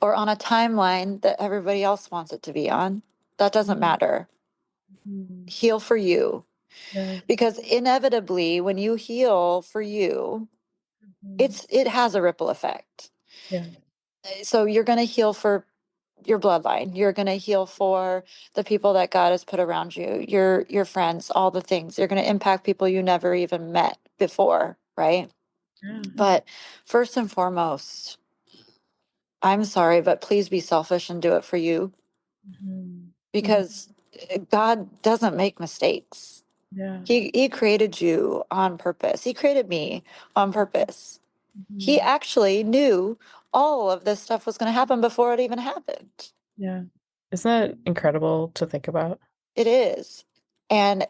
or on a timeline that everybody else wants it to be on. That doesn't mhm, matter. mhm. Heal for you, Yeah, because inevitably when you heal for you, mhm, it has a ripple effect. yeah, So you're going to heal for your bloodline, you're going to heal for the people that God has put around you, your friends, all the things. You're going to impact people you never even met before, right? yeah, But first and foremost, I'm sorry, but please be selfish and do it for you, mhm, mhm, because God doesn't make mistakes. yeah, He created you on purpose. He created me on purpose. He mhm, actually knew all of this stuff was going to happen before it even happened. yeah. Isn't that incredible to think about? It is. And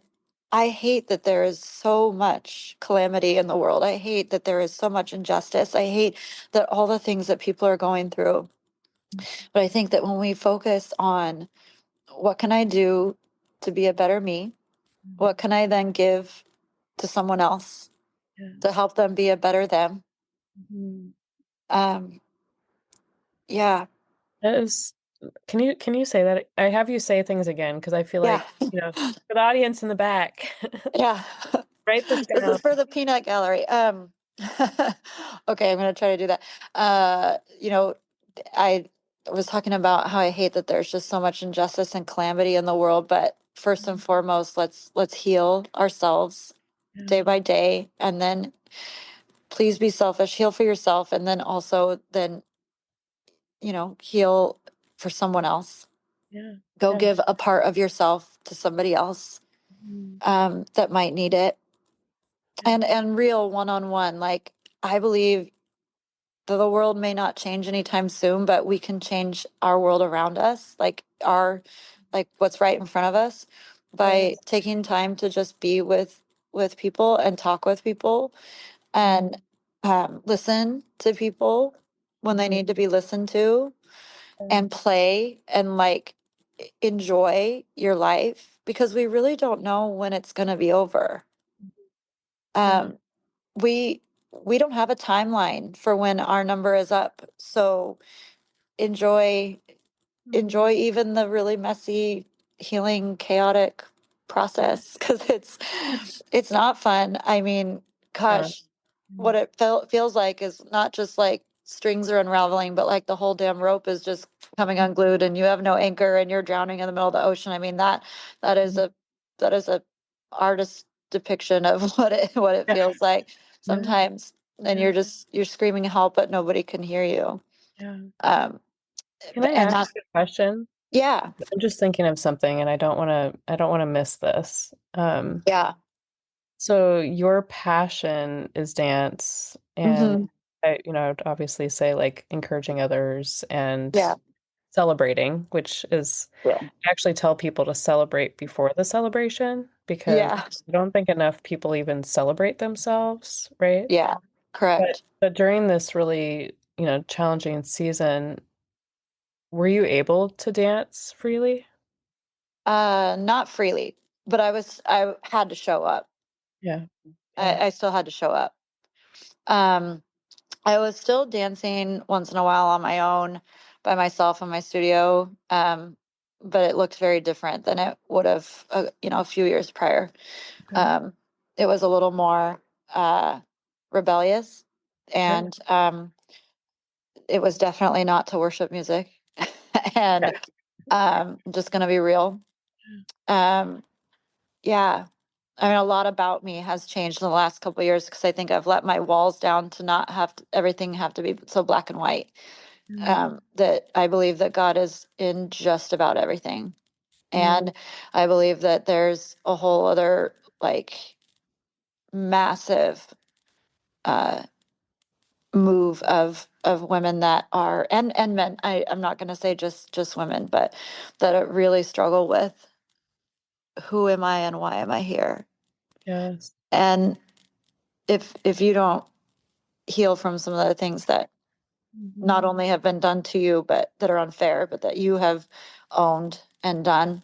I hate that there is so much calamity in the world. I hate that there is so much injustice. I hate that all the things that people are going through. But I think that when we focus on what can I do to be a better me, what can I then give to someone else Yeah, to help them be a better them, mhm, Um, yeah, That is, can you say that? I have you say things again because I feel yeah, like, for the audience in the back, yeah. write this This down. is for the peanut gallery. Okay, I'm gonna try to do that. You know, I was talking about how I hate that there's just so much injustice and calamity in the world, but first and foremost, let's heal ourselves Yeah, day by day, and then please be selfish, heal for yourself, and then also then, heal for someone else. yeah, Go yeah. give a part of yourself to somebody else Mhm. that might need it. Yeah, And real one-on-one. Like, I believe that the world may not change anytime soon, but we can change our world around us, like what's right in front of us, by yes. taking time to just be with people and talk with people, Mhm. and listen to people when they Mhm. need to be listened to, Yeah, and play and like enjoy your life, because we really don't know when it's going to be over. yeah. um we we don't have a timeline for when our number is up, so enjoy Mhm. enjoy even the really messy, healing, chaotic Yeah. process, because it's not fun. I mean, Uh, gosh, what mhm. it feels like is not just like strings are unraveling, but like the whole damn rope is just coming unglued, and you have no anchor, and you're drowning in the middle of the ocean. I mean, that is Mhm. a that is a artist depiction of what it Yeah, feels like yeah, sometimes. And yeah, you're screaming help, but nobody can hear you. yeah. um Can I and ask that, you a question? yeah, I'm just thinking of something and I don't want to miss this. yeah. So your passion is dance and Hmm. I'd obviously say like encouraging others and Yeah, celebrating, which is yeah, I actually tell people to celebrate before the celebration because yeah, I don't think enough people even celebrate themselves, right? yeah, But correct. but during this really, challenging season, were you able to dance freely? Not freely, but I had to show up. Yeah. Yeah. I still had to show up. um I was still dancing once in a while on my own by myself in my studio, but it looked very different than it would have, a few years prior. Okay. um it was a little more rebellious, Okay. and it was definitely not to worship music. And I'm just gonna be real. um yeah, I mean, a lot about me has changed in the last couple of years, because I think I've let my walls down to not have everything have to be so black and white. Yeah. That I believe that God is in just about everything. Yeah. And I believe that there's a whole other, like, massive uh move of women that are, and men. I'm not going to say just women, but that really struggle with, who am I and why am I here? Yes. And if you don't heal from some of the things that not Mhm. only have been done to you, but that are unfair, but that you have owned and done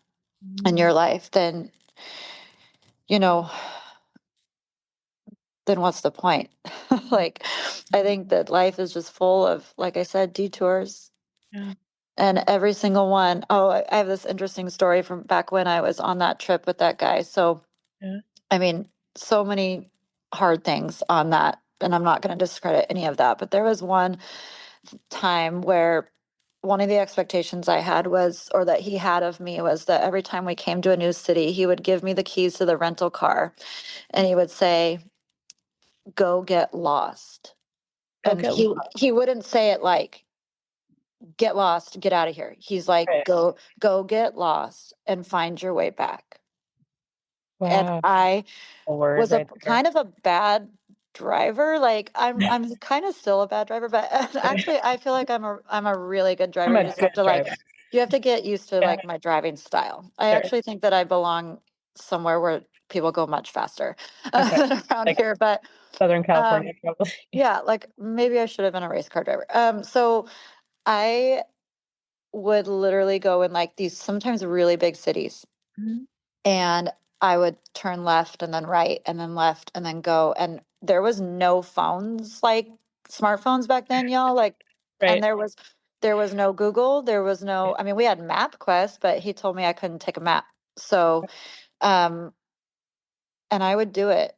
in Mhm. your life, then, you know, then what's the point? Like, I think that life is just full of, like I said, detours. Yeah. And every single one, oh, I have this interesting story from back when I was on that trip with that guy. So, Yeah. I mean, so many hard things on that. And I'm not going to discredit any of that. But there was one time where one of the expectations I had was, or that he had of me, was that every time we came to a new city, he would give me the keys to the rental car, and he would say, "Go get lost." Go And get he wouldn't say it like, "Get lost, get out of here." He's like, right. "Go get lost and find your way back." And Wow. I A word was a right there. kind of a bad driver. Like, I'm kind of still a bad driver, but actually I feel like I'm a really good driver. I'm You a just good have to, like, driver. you have to get used to, Yeah. like, my driving style. I Sure. actually think that I belong somewhere where people go much faster Okay. than around Like here. But Southern um California, probably. yeah, like, maybe I should have been a race car driver. So I would literally go in, like, these sometimes really big cities, Mhm. and I would turn left and then right and then left and then go. And there was no phones, like, smartphones back then, y'all. Like, and Right. there was no Google, there was no, I mean, we had MapQuest, but he told me I couldn't take a map. So, um, and I would do it.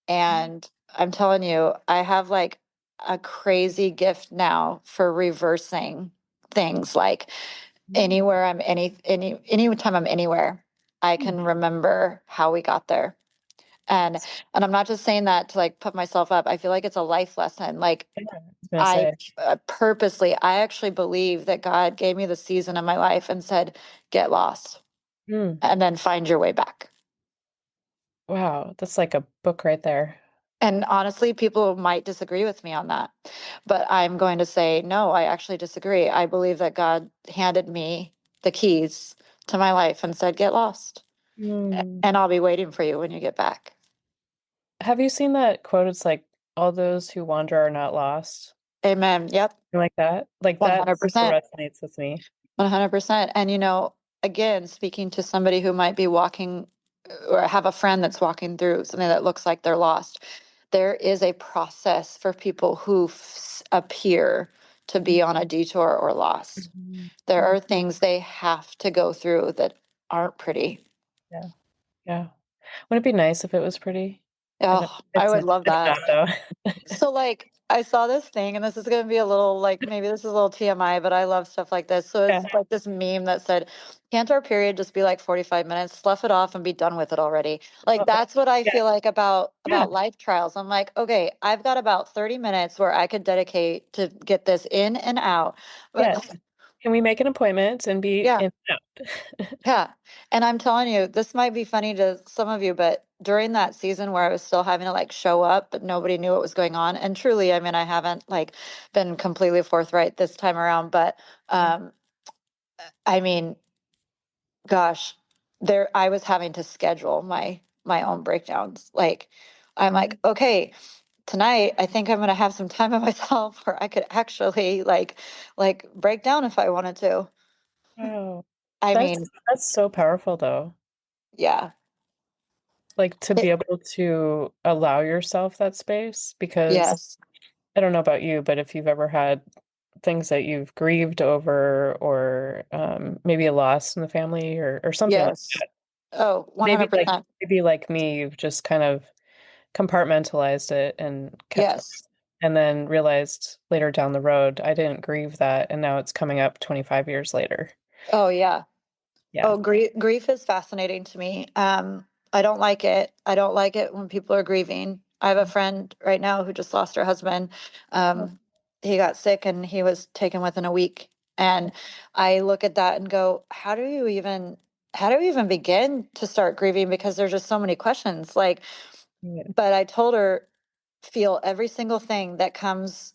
And I'm telling you, I have like a crazy gift now for reversing things. Like anywhere I'm anytime I'm anywhere, I can remember how we got there. And I'm not just saying that to like put myself up. I feel like it's a life lesson. Like Yeah, I was gonna I say. purposely, I actually believe that God gave me the season of my life and said, get lost Mm, and then find your way back. wow, that's like a book right there. And honestly, people might disagree with me on that, but I'm going to say, no, I actually disagree. I believe that God handed me the keys to my life and said, get lost, Mm. and I'll be waiting for you when you get back. Have you seen that quote? It's like, all those who wander are not lost. Amen. Yep. Something like that. Like that super 100%. resonates with me. 100%. And, again, speaking to somebody who might be walking or have a friend that's walking through something that looks like they're lost, there is a process for people who appear to be on a detour or lost. Mhm. There Mm. are things they have to go through that aren't pretty. Yeah. Yeah. Wouldn't it be nice if it was pretty? I don't, Oh, I it's would not, love it's that. not though. So like I saw this thing, and this is gonna be a little like maybe this is a little TMI, but I love stuff like this. So Yeah. it's like this meme that said, "Can't our period just be like 45 minutes? Slough it off and be done with it already." Like Oh, that's what I yeah. feel like Yeah. about life trials. I'm like, okay, I've got about 30 minutes where I could dedicate to get this in and out. But Yes. Can we make an appointment and be yeah, in and out? yeah. And I'm telling you, this might be funny to some of you, but during that season where I was still having to like show up, but nobody knew what was going on. And truly, I mean, I haven't like been completely forthright this time around, but um, I mean, gosh, there I was having to schedule my own breakdowns. Like I'm like, okay, tonight I think I'm gonna have some time by myself where I could actually like break down if I wanted to. Wow. I That's mean, that's so powerful though. yeah. Like to be able to allow yourself that space because Yes. I don't know about you, but if you've ever had things that you've grieved over or maybe a loss in the family or something like Yes. Oh, maybe like 100%. maybe like me, you've just kind of compartmentalized it and kept going. Yes. And then realized later down the road, I didn't grieve that, and now it's coming up 25 years later. Oh, yeah. Yeah. Oh, grief is fascinating to me. I don't like it. I don't like it when people are grieving. I have a friend right now who just lost her husband. Um, he got sick and he was taken within a week. And I look at that and go, how do you even begin to start grieving? Because there's just so many questions. Like, Yeah. but I told her, feel every single thing that comes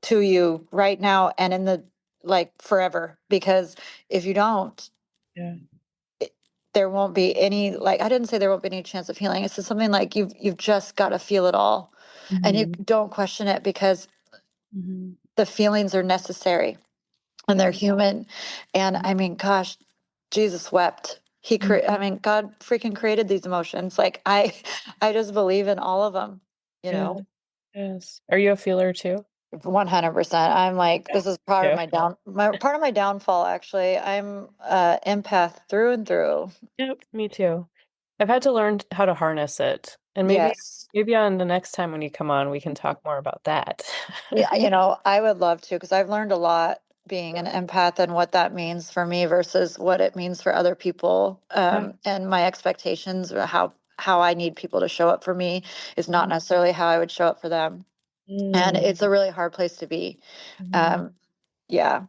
to you right now and in the like forever, because if you don't, Yeah. there won't be any, like, I didn't say there won't be any chance of healing. It's just something like you've just got to feel it all, and you Mhm. don't question it because Mhm. the feelings are necessary and they're Yeah. human. And I mean, gosh, Jesus wept. Mhm. I mean, God freaking created these emotions. Like I just believe in all of them, you Yeah. know. Yes. Are you a feeler too? 100%. I'm like, Yeah. this is part of Yeah. part of my downfall, actually. I'm empath through and through. Yep, me too. I've had to learn how to harness it. And Yes. maybe on the next time when you come on, we can talk more about that. Yeah, I would love to because I've learned a lot being an empath and what that means for me versus what it means for other people. Yeah. And my expectations or how I need people to show up for me is not necessarily how I would show up for them. And Mm. it's a really hard place to be. Mhm. Um, yeah.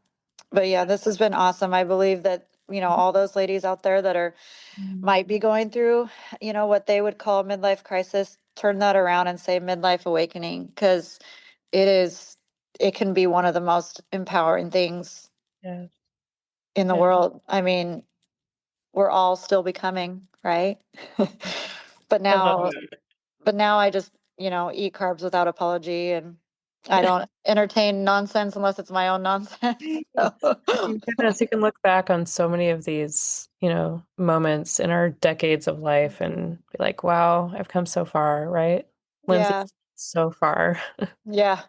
But yeah, this has been awesome. I believe that, all those ladies out there that are Mhm. might be going through, what they would call a midlife crisis, turn that around and say midlife awakening, because it is, it can be one of the most empowering things Yeah. in the Yeah. world. I mean, we're all still becoming, right? But I love now, that. I just, eat carbs without apology, and I don't entertain nonsense unless it's my own nonsense. Right. So, My goodness, you can look back on so many of these, moments in our decades of life and be like, wow, I've come so far, right? Lindsay, yeah, so far. yeah.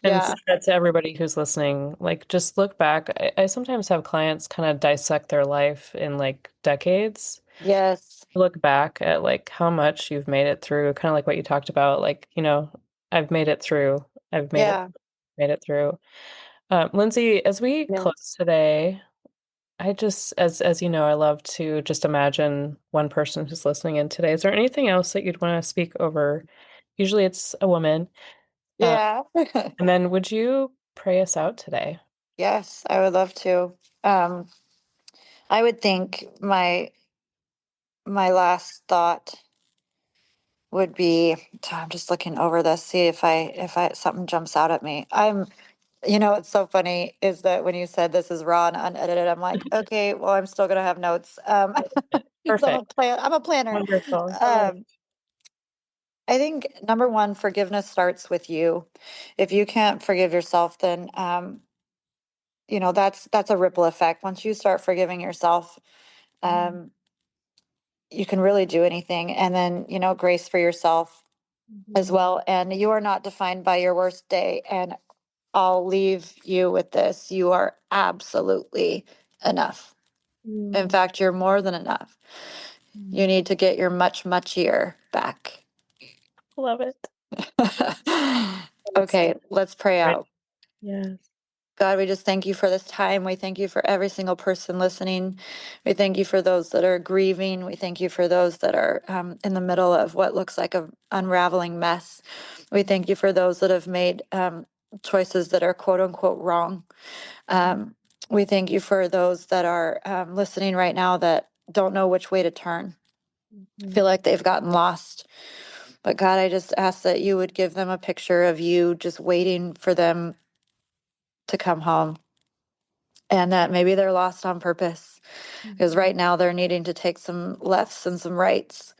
And Yeah. say that to everybody who's listening, like just look back. I sometimes have clients kind of dissect their life in like decades. Yes. Look back at like how much you've made it through, kind of like what you talked about, like, I've made it through. I've Yeah. made it through. Lindsay, as we Yeah. close today, I just, as you know, I love to just imagine one person who's listening in today. Is there anything else that you'd want to speak over? Usually it's a woman. Uh, Yeah. and then would you pray us out today? Yes, I would love to. Um, I would think my last thought would be, so I'm just looking over this, see if I something jumps out at me. What's so funny is that when you said this is raw and unedited, I'm like, okay, well, I'm still gonna have notes. 'Cause Perfect. I'm a planner. Wonderful. I love Um, I think number one, forgiveness starts with you. If you can't forgive yourself, then that's a ripple effect. Once you start forgiving yourself, um, you can really do anything. And then, grace for yourself as it. well. And you are not defined by your worst day. And I'll leave you with this. You are absolutely enough. In Mm, fact, you're more than enough. You mm. need to get your much, muchier back. Love it. That's Okay, let's pray right. out. Yes. God, we just thank you for this time. We thank you for every single person listening. We thank you for those that are grieving. We thank you for those that are in the middle of what looks like an unraveling mess. We thank you for those that have made choices that are quote unquote wrong. Um, we thank you for those that are listening right now that don't know which way to turn, feel like they've gotten lost. But God, I just ask that you would give them a picture of you just waiting for them to come home, and that maybe they're lost on purpose because right now they're needing to take some lefts and some rights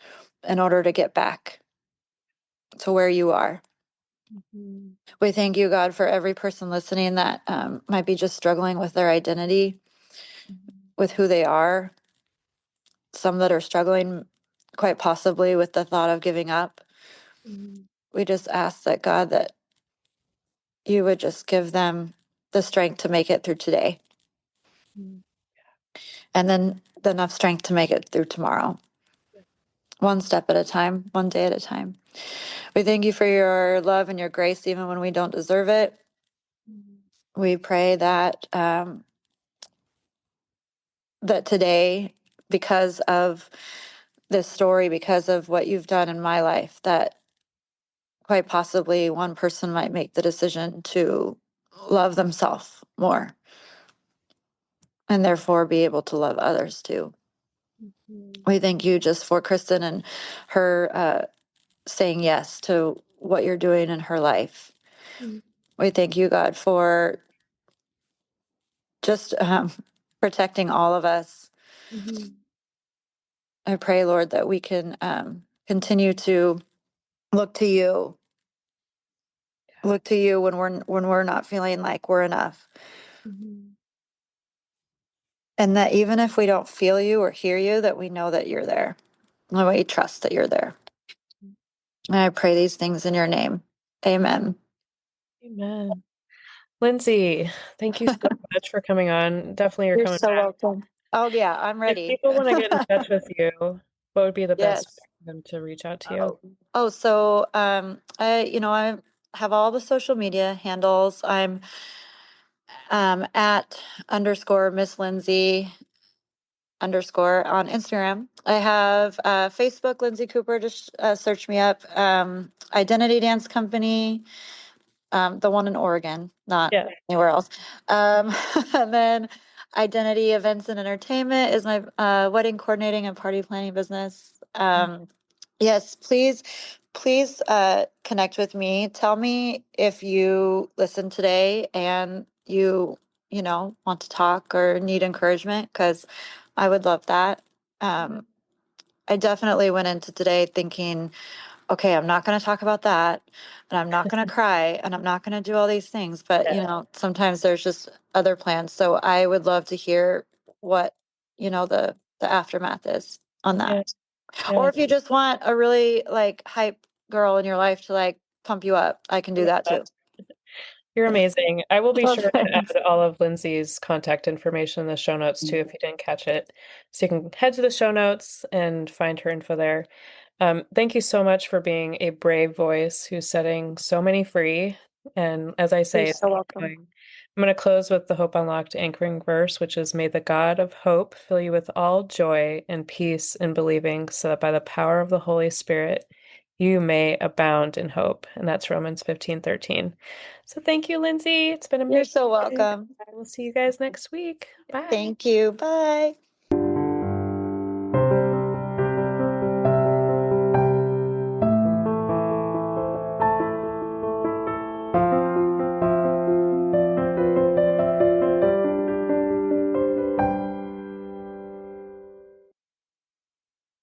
in order to get back to where you are. We thank you, God, for every person listening that might be just struggling with their identity, with who they are. Some that are struggling quite possibly with the thought of giving up. We just ask that, God, that you would just give them the strength to make it through today, and then enough strength to make it through tomorrow, one step at a time, one day at a time. We thank you for your love and your grace, even when we don't deserve it. We pray that that today, because of this story, because of what you've done in my life, that quite possibly one person might make the decision to love themselves more and therefore be able to love others too. We thank you just for Kristin and her saying yes to what you're doing in her life. We thank you, God, for just protecting all of us. I pray, Lord, that we can continue to look to you, look to you when we're not feeling like we're enough, and that even if we don't feel you or hear you, that we know that you're there, and we trust that you're there. And I pray these things in your name. Amen. Amen. Lindsay, thank you so much for coming on. Definitely you're You're coming so back. welcome. Oh yeah, I'm If ready. people want to get in touch with you, what would be the best way Yes. for them to reach out to you? So I have all the social media handles. I'm at underscore Miss Lindsay underscore on Instagram. I have Facebook, Lindsey Cooper, just search me up. Identity Dance Company, the one in Oregon, not Yeah. anywhere else. Um, and then Identity Events and Entertainment is my wedding coordinating and party planning business. Yes, please connect with me. Tell me if you listen today and you want to talk or need encouragement, because I would love that. Um, I definitely went into today thinking, okay, I'm not going to talk about that, and I'm not going to cry, and I'm not going to do all these things. But, Yeah. sometimes there's just other plans. So I would love to hear what, the aftermath is on that. Yeah. Or Yeah. if you just want a really like hype girl in your life to like pump you up, I can do Love that too. that. You're amazing. I will be Well, sure to thanks. add all of Lindsay's contact information in the show notes too, if you didn't catch it. So you can head to the show notes and find her info there. Thank you so much for being a brave voice who's setting so many free. And as I You're say, it's so welcome. ongoing. I'm going to close with the Hope Unlocked anchoring verse, which is, "May the God of hope fill you with all joy and peace in believing, so that by the power of the Holy Spirit you may abound in hope." And that's Romans 15:13. So thank you, Lindsay. It's been You're amazing. so welcome. I will see you guys next week. Bye. Thank you. Bye.